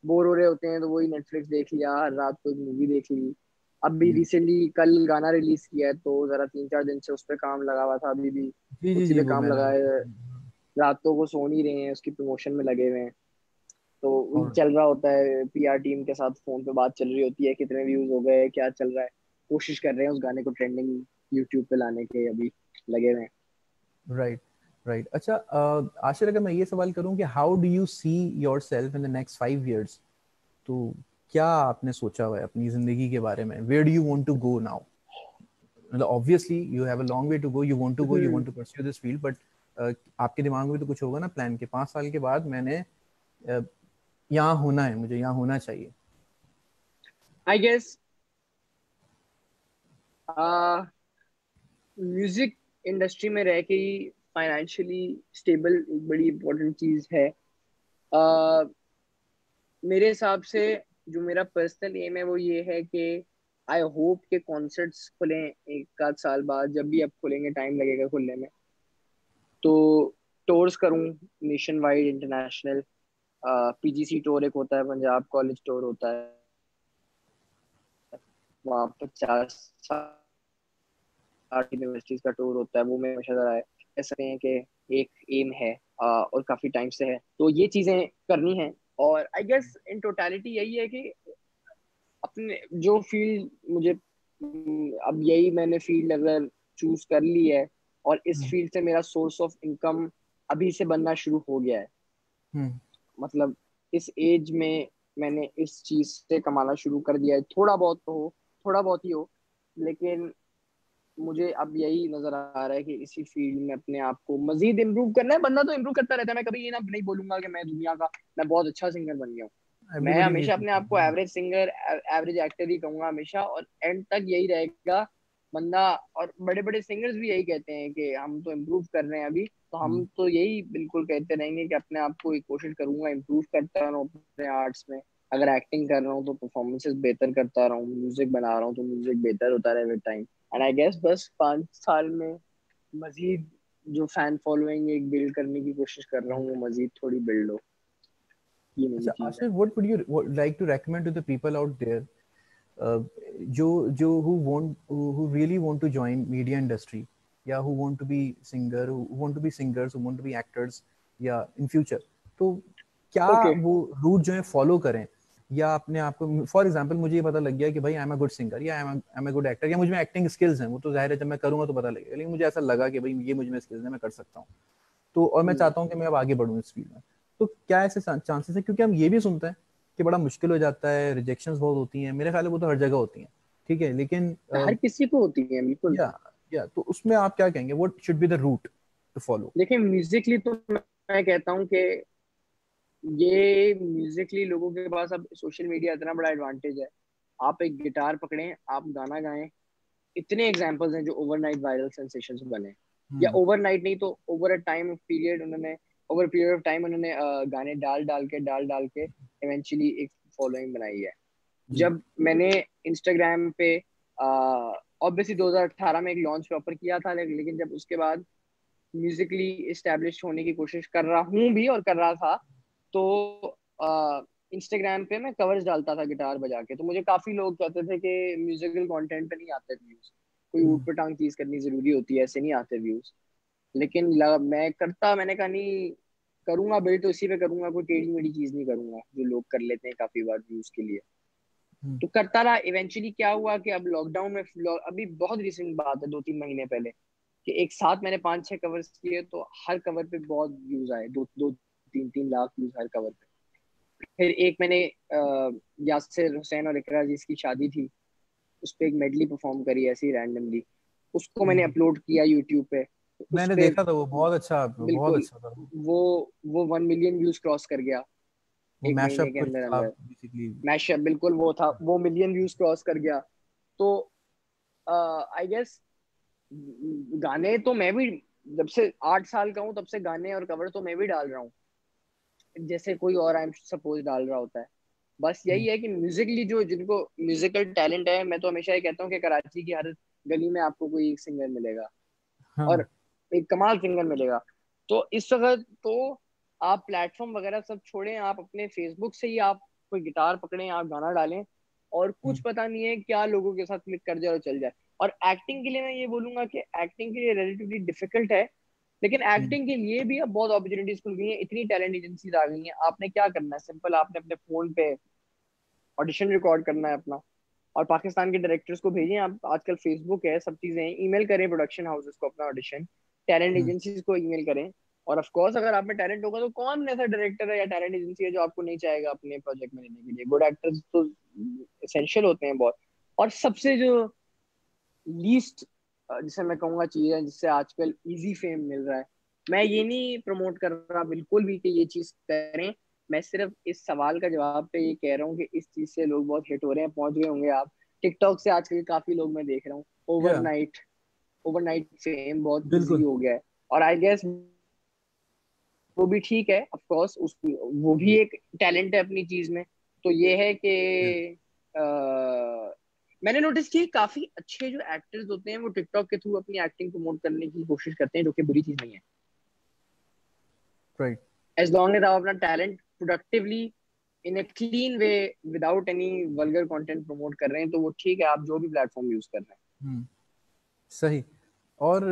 Speaker 2: बोर हो रहे होते हैं तो वही नेटफ्लिक्स देख लिया, हर रात को एक मूवी देख ली। अब भी
Speaker 1: हम्म।
Speaker 2: रिसेंटली कल गाना रिलीज किया है, तो जरा 3 4 दिन से उस पर काम लगा हुआ था, अभी भी
Speaker 1: जी जी
Speaker 2: उसी
Speaker 1: जी,
Speaker 2: पे
Speaker 1: वो
Speaker 2: काम
Speaker 1: मैंने
Speaker 2: लगा है।
Speaker 1: देखा।
Speaker 2: रातों को सो नहीं रहे हैं, उसकी प्रमोशन में लगे हुए हैं। तो
Speaker 1: और
Speaker 2: चल रहा होता है, पीआर टीम के साथ फोन पे बात चल रही होती है, कितने व्यूज हो गए, क्या चल रहा है। कोशिश कर रहे हैं उस गाने को ट्रेंडिंग यूट्यूब पे लाने के, अभी लगे हुए हैं।
Speaker 1: Right, right. अच्छा, आशिर, अगर मैं ये सवाल करूं कि how do you see yourself in the next 5 years, तो क्या आपने सोचा हुआ है अपनी जिंदगी के बारे में? Where do you want to go now? मतलब obviously you have a long way to go, you want to go, you want to pursue this field, but आपके दिमाग में भी तो कुछ होगा ना प्लान के 5 साल के बाद मैंने यहाँ होना है, मुझे यहाँ होना चाहिए।
Speaker 2: आई गेस म्यूजिक इंडस्ट्री में रह के ही फाइनेंशियली स्टेबल एक बड़ी इंपॉर्टेंट चीज है। uh, मेरे हिसाब से जो मेरा पर्सनल एम है वो ये है कि आई होप के कॉन्सर्ट्स खुलें एक आध साल बाद, जब भी अब खुलेंगे, टाइम लगेगा खुलने में, तो टूर्स करूं nation wide, international. PGC tour एक होता है, पंजाब कॉलेज टूर होता है, वहाँ 50-60 यूनिवर्सिटीज का टूर होता है, वो मैं हमेशा रहा है। कह सकते हैं कि एक एम है, और काफी टाइम से है, तो ये चीजें करनी है। और आई गेस इन टोटालिटी यही है कि अपने जो फील्ड मुझे, अब यही मैंने फील्ड अगर चूज कर ली है, और इस
Speaker 1: हम्म,
Speaker 2: फील्ड से मेरा सोर्स ऑफ इनकम अभी से बनना शुरू हो गया है,
Speaker 1: हम्म।
Speaker 2: मतलब इस एज में मैंने इस चीज से कमाना शुरू कर दिया है, थोड़ा बहुत तो हो, थोड़ा बहुत ही हो, लेकिन मुझे अब यही नजर आ रहा है कि इसी फील्ड में अपने आप को मजीद इम्प्रूव करना है। बंदा तो इम्प्रूव करता रहता है, मैं कभी ये ना नहीं बोलूंगा कि मैं दुनिया का, मैं बहुत अच्छा सिंगर बन गया हूँ। मैं
Speaker 1: एवरीबॉडी
Speaker 2: हमेशा
Speaker 1: नीड्स
Speaker 2: अपने आप को
Speaker 1: improvement.
Speaker 2: Average singer, average actor ही कहूंगा हमेशा, और एंड तक यही रहेगा बंदा। और बड़े बड़े सिंगर्स भी यही कहते हैं कि हम तो इम्प्रूव कर रहे हैं अभी, तो हम तो यही बिल्कुल कहते रहेंगे कि अपने आप को एक कोशिश करूंगा इम्प्रूव करता रहूं अपने आर्ट्स में। अगर एक्टिंग कर रहा हूँ तो परफॉर्मेंसेस बेहतर करता रहूं, म्यूजिक बना रहा हूँ तो म्यूजिक बेहतर होता रहे with time. And I guess बस 5 साल में मजीद जो फैन फॉलोइंग एक बिल्ड करने की कोशिश कर रहा हूँ, वो मजीद थोड़ी बिल्ड हो। ये मेरी
Speaker 1: अच्छा
Speaker 2: चीज है।
Speaker 1: Ashir, what would you like to recommend to the people out there, जो जो who really want to join media industry, या who want to be singer, who want to be singers, who want to be actors, या in future, तो क्या
Speaker 2: okay.
Speaker 1: वो root जो है follow करें? या अपने आप को, फॉर एग्जांपल मुझे ये पता लग गया कि भाई I am a good singer, या I am a good actor, या मुझ में एक्टिंग स्किल्स हैं, वो तो जाहिर है जब मैं करूंगा तो पता लगेगा, लेकिन मुझे ऐसा लगा कि भाई ये मुझ में स्किल्स हैं, मैं कर सकता हूँ, तो और मैं चाहता हूँ कि मैं अब आगे बढ़ूँ इस फील्ड में, तो क्या ऐसे चांसेस है? क्योंकि हम ये भी सुनते हैं कि बड़ा मुश्किल हो जाता है, रिजेक्शंस बहुत होती हैं, मेरे ख्याल में वो तो हर जगह होती हैं, ठीक है, लेकिन
Speaker 2: हर किसी को होती है बिल्कुल।
Speaker 1: या या तो उसमें आप क्या कहेंगे, what should be the route to follow?
Speaker 2: देखिए म्यूजिकली तो मैं कहता हूँ कि ये म्यूजिकली लोगों के पास अब सोशल मीडिया इतना बड़ा एडवांटेज है। आप एक गिटार पकड़ें, आप गाना गाएं, इतने एग्जांपल्स हैं जो ओवरनाइट वायरल सेंसेशंस बने, या
Speaker 1: हम्म,
Speaker 2: ओवरनाइट नहीं तो over a time of period उन्होंने, ओवर पीरियड ऑफ टाइम उन्होंने गाने डाल डाल के इवेंचुअली एक फॉलोइंग बनाई है।
Speaker 1: जी,
Speaker 2: जब मैंने इंस्टाग्राम पे ऑब्वियसली 2018 में एक लॉन्च प्रॉपर किया था, लेकिन जब उसके बाद म्यूजिकली इस्टेब्लिश होने की कोशिश कर रहा हूँ भी और कर रहा था, तो इंस्टाग्राम पे मैं कवर्स डालता था गिटार बजा के, तो मुझे काफी लोग कहते थे कि म्यूजिकल कंटेंट पे नहीं आते व्यूज, कोई ऊट
Speaker 1: हम्म,
Speaker 2: पटांग चीज करनी जरूरी होती है, ऐसे नहीं आते व्यूज। लेकिन मैंने कहा नहीं, करूंगा बिल्ड तो इसी पे करूंगा, कोई टेढ़ी मेढ़ी चीज नहीं करूंगा जो लोग कर लेते हैं काफी बार व्यूज के लिए।
Speaker 1: हम्म,
Speaker 2: तो करता रहा, इवेंचुअली क्या हुआ कि अब लॉकडाउन में, अभी बहुत रिसेंट बात है, 2-3 महीने पहले, कि एक साथ मैंने 5-6 कवर्स किए, तो हर कवर पे बहुत व्यूज आए, 2-3 लाख व्यूज हर कवर पे। फिर एक मैंने यासिर हुसैन और इकरा जी की शादी थी, उस पे एक मेडली परफॉर्म करी ऐसे ही रैंडमली, उसको मैंने
Speaker 1: हम्म।
Speaker 2: अपलोड किया यूट्यूब पे, तो उस
Speaker 1: मैंने
Speaker 2: पे
Speaker 1: देखा था, वो बहुत
Speaker 2: बिल्कुल
Speaker 1: अच्छा था।
Speaker 2: वो वो 1 मिलियन व्यूज क्रॉस कर गया
Speaker 1: वो
Speaker 2: एक महीने
Speaker 1: मैशअप
Speaker 2: के
Speaker 1: कुछ
Speaker 2: अंदर
Speaker 1: था
Speaker 2: अंदर।
Speaker 1: बेसिकली।
Speaker 2: मैशअप बिल्कुल वो था, वो मिलियन व्यूज क्रॉस कर गया। तो आई गेस गाने तो मैं भी जब से 8 साल का हूँ तब से गाने और कवर तो मैं भी डाल रहा हूँ, जैसे कोई और आई एम सपोज डाल रहा होता है। बस
Speaker 1: हम्म,
Speaker 2: यही है कि म्यूजिकली जो जिनको म्यूजिकल टैलेंट है, मैं तो हमेशा ये कहता हूँ कि कराची की हर गली में आपको कोई एक सिंगर मिलेगा,
Speaker 1: हाँ,
Speaker 2: और एक कमाल सिंगर मिलेगा। तो इस वक्त तो आप प्लेटफॉर्म वगैरह सब छोड़ें, आप अपने फेसबुक से ही आप कोई गिटार पकड़ें, आप गाना डालें, और कुछ
Speaker 1: हम्म,
Speaker 2: पता नहीं है क्या लोगों के साथ क्लिक कर जाए और चल जाए। और एक्टिंग के लिए मैं ये बोलूंगा कि एक्टिंग के लिए रिलेटिवली डिफिकल्ट है, लेकिन
Speaker 1: हम्म,
Speaker 2: एक्टिंग के लिए भी अब बहुत अपॉर्चुनिटीज खुल गई हैं, इतनी टैलेंट एजेंसीज आ गई हैं। आपने क्या करना है, सिंपल, आपने अपने फोन पे ऑडिशन रिकॉर्ड करना है अपना, और पाकिस्तान के डायरेक्टर्स को भेजें। आप आजकल फेसबुक है, सब चीजें हैं, ईमेल करें प्रोडक्शन हाउसेस को अपना ऑडिशन, टैलेंट एजेंसीज को ईमेल करें। और ऑफ कोर्स अगर आप में टैलेंट होगा तो कौन ऐसा डायरेक्टर है या टैलेंट एजेंसी है जो आपको नहीं चाहेगा अपने प्रोजेक्ट में लेने के लिए। गुड एक्टर्स तो एसेंशियल होते हैं बहुत। और सबसे जो लीस्ट, जिसे मैं कहूंगा चीज है जिससे आजकल इजी फेम मिल रहा है, मैं ये नहीं प्रमोट कर रहा बिल्कुल भी कि ये चीज करें। मैं सिर्फ इस सवाल का जवाब पे ये कह रहा हूँ कि इस चीज से लोग बहुत हिट हो रहे हैं, पहुंच गए होंगे आप। टिकटॉक से आजकल काफी लोग मैं देख रहा हूँ,
Speaker 1: या
Speaker 2: ओवरनाइट फेम बहुत इजी
Speaker 1: बिल्कुल।
Speaker 2: हो गया है। और आई गेस वो भी ठीक है, ऑफ कोर्स उस वो भी एक टैलेंट है अपनी चीज में। तो ये है कि
Speaker 1: या
Speaker 2: मैंने नोटिस किया काफी अच्छे जो एक्टर्स होते हैं वो टिकटॉक के थ्रू अपनी एक्टिंग प्रमोट करने की कोशिश करते हैं, जो कि बुरी चीज नहीं है।
Speaker 1: राइट।
Speaker 2: एज लॉन्ग एज आप अपना talent productively in a clean way without any vulgar content promote कर रहे हैं तो वो ठीक है, आप जो भी प्लेटफॉर्म यूज कर रहे
Speaker 1: सही। और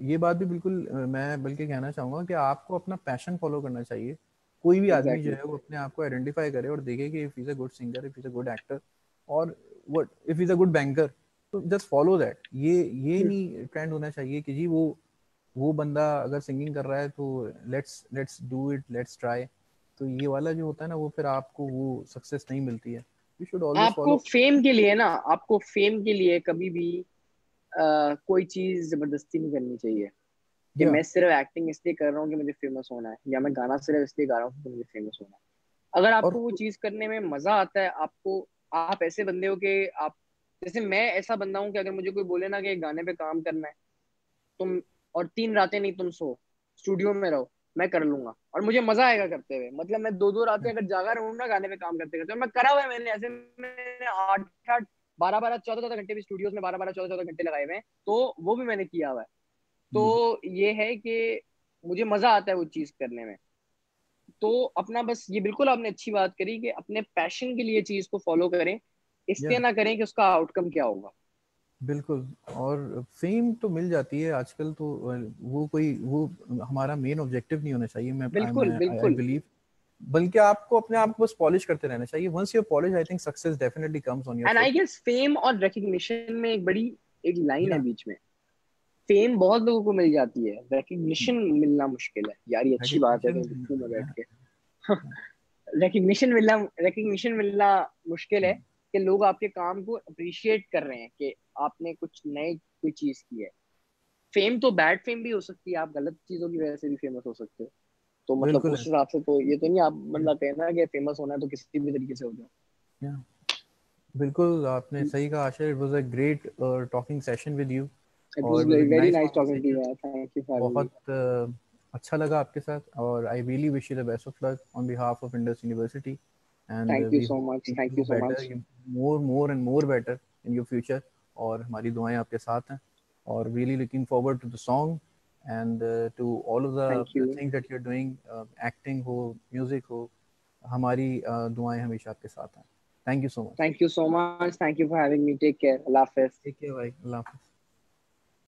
Speaker 1: ये बात भी बिल्कुल मैं बल्कि कहना चाहूँगा कि आपको अपना पैशन फॉलो करना चाहिए। कोई भी
Speaker 2: हैं।
Speaker 1: आदमी जो
Speaker 2: एग्जैक्टली।
Speaker 1: है वो अपने आप को आइडेंटिफाई करे और देखे कि if is a good singer, if is a good actor, और what if is a good banker, तो जस्ट फॉलो दैट। ये नहीं ट्रेंड होना चाहिए कि जी वो बंदा अगर सिंगिंग कर रहा है तो let's do it, let's try. तो ये वाला जो होता है ना, वो फिर आपको वो सक्सेस नहीं मिलती है। यू शुड ऑलवेज
Speaker 2: आपको
Speaker 1: फॉलो।
Speaker 2: फेम के लिए ना, आपको फेम के लिए कभी भी कोई चीज जबरदस्ती नहीं करनी चाहिए कि
Speaker 1: या
Speaker 2: मैं सिर्फ एक्टिंग इसलिए कर रहा हूँ कि मुझे फेमस होना है, या मैं गाना सिर्फ इसलिए गा रहा हूँ कि मुझे फेमस होना है। अगर
Speaker 1: और
Speaker 2: आपको वो चीज करने में मजा आता है, आपको, आप ऐसे बंदे हो कि आप, जैसे मैं ऐसा बंदा हूँ कि अगर मुझे कोई बोले ना कि एक गाने पे काम करना है, तुम और 3 रातें नहीं तुम सो, स्टूडियो में रहो, मैं कर लूंगा और मुझे मजा आएगा करते हुए। मतलब मैं 2-2 रातें अगर जागा रहूँ ना गाने पे काम करते करते, और मैं करा हुआ है, मैंने ऐसे, मैंने 8-8, 12-12, 14-14 घंटे भी स्टूडियोज में 12-12, 14-14 घंटे लगाए हुए हैं, तो वो भी मैंने किया हुआ है। तो ये है कि मुझे मजा आता है वो चीज करने में। तो अपना बस ये बिल्कुल आपने अच्छी बात करी कि अपने पैशन के लिए चीज को फॉलो करें, इसलिए
Speaker 1: या
Speaker 2: ना करें कि उसका आउटकम क्या होगा।
Speaker 1: बिल्कुल। और फेम तो मिल जाती है आजकल तो, वो कोई वो हमारा मेन ऑब्जेक्टिव नहीं होना चाहिए।
Speaker 2: बिल्कुल
Speaker 1: आई
Speaker 2: बिल्कुल।
Speaker 1: बिलीव, बल्कि आपको अपने आप को बस पॉलिश करते रहना चाहिए। Once you polish, I think success definitely comes on your
Speaker 2: end
Speaker 1: foot.
Speaker 2: I guess fame और रिकग्निशन में एक बड़ी, एक लाइन है
Speaker 1: या
Speaker 2: बीच में। फेम बहुत लोगों को मिल जाती है, रिकग्निशन मिलना मुश्किल है। यार ये अच्छी बात है, कहीं लिखूं मैं बैठ के। रिकग्निशन मिलना मुश्किल है कि लोग आपके काम को अप्रिशिएट कर रहे हैं कि आपने कुछ नए कोई चीज की है। फेम तो बैड फेम भी हो सकती है, आप गलत चीजों की वजह से भी फेमस हो सकते हो। तो मतलब
Speaker 1: बिल्कुल
Speaker 2: उस
Speaker 1: है।
Speaker 2: हिसाब से तो ये तो नहीं आप मतलब कहना कि फेमस होना है तो किसी भी तरीके से हो जाओ।
Speaker 1: या बिल्कुल, आपने सही कहा Asha. It was a great talking session with you,
Speaker 2: it
Speaker 1: और
Speaker 2: was
Speaker 1: it was a
Speaker 2: very
Speaker 1: nice
Speaker 2: nice talking to
Speaker 1: conversation.
Speaker 2: You, thank you for having me.
Speaker 1: बहुत अच्छा लगा आपके साथ, और I really wish you the best of luck on behalf of Indus university, and
Speaker 2: thank you
Speaker 1: we
Speaker 2: so
Speaker 1: hope
Speaker 2: much,
Speaker 1: you
Speaker 2: thank
Speaker 1: do
Speaker 2: you so
Speaker 1: better,
Speaker 2: much.
Speaker 1: You more and more better in your future. और हमारी दुआएं आपके साथ हैं, और really looking forward to the song and to all of
Speaker 2: thank
Speaker 1: the
Speaker 2: you.
Speaker 1: Things that you are doing. Acting हो, music हो, हमारी दुआएं हमेशा आपके साथ हैं। Thank you so much.
Speaker 2: Thank you so much, thank you for having me, take care, अल्लाह हाफिज।
Speaker 1: ठीक है भाई, अल्लाह हाफिज़।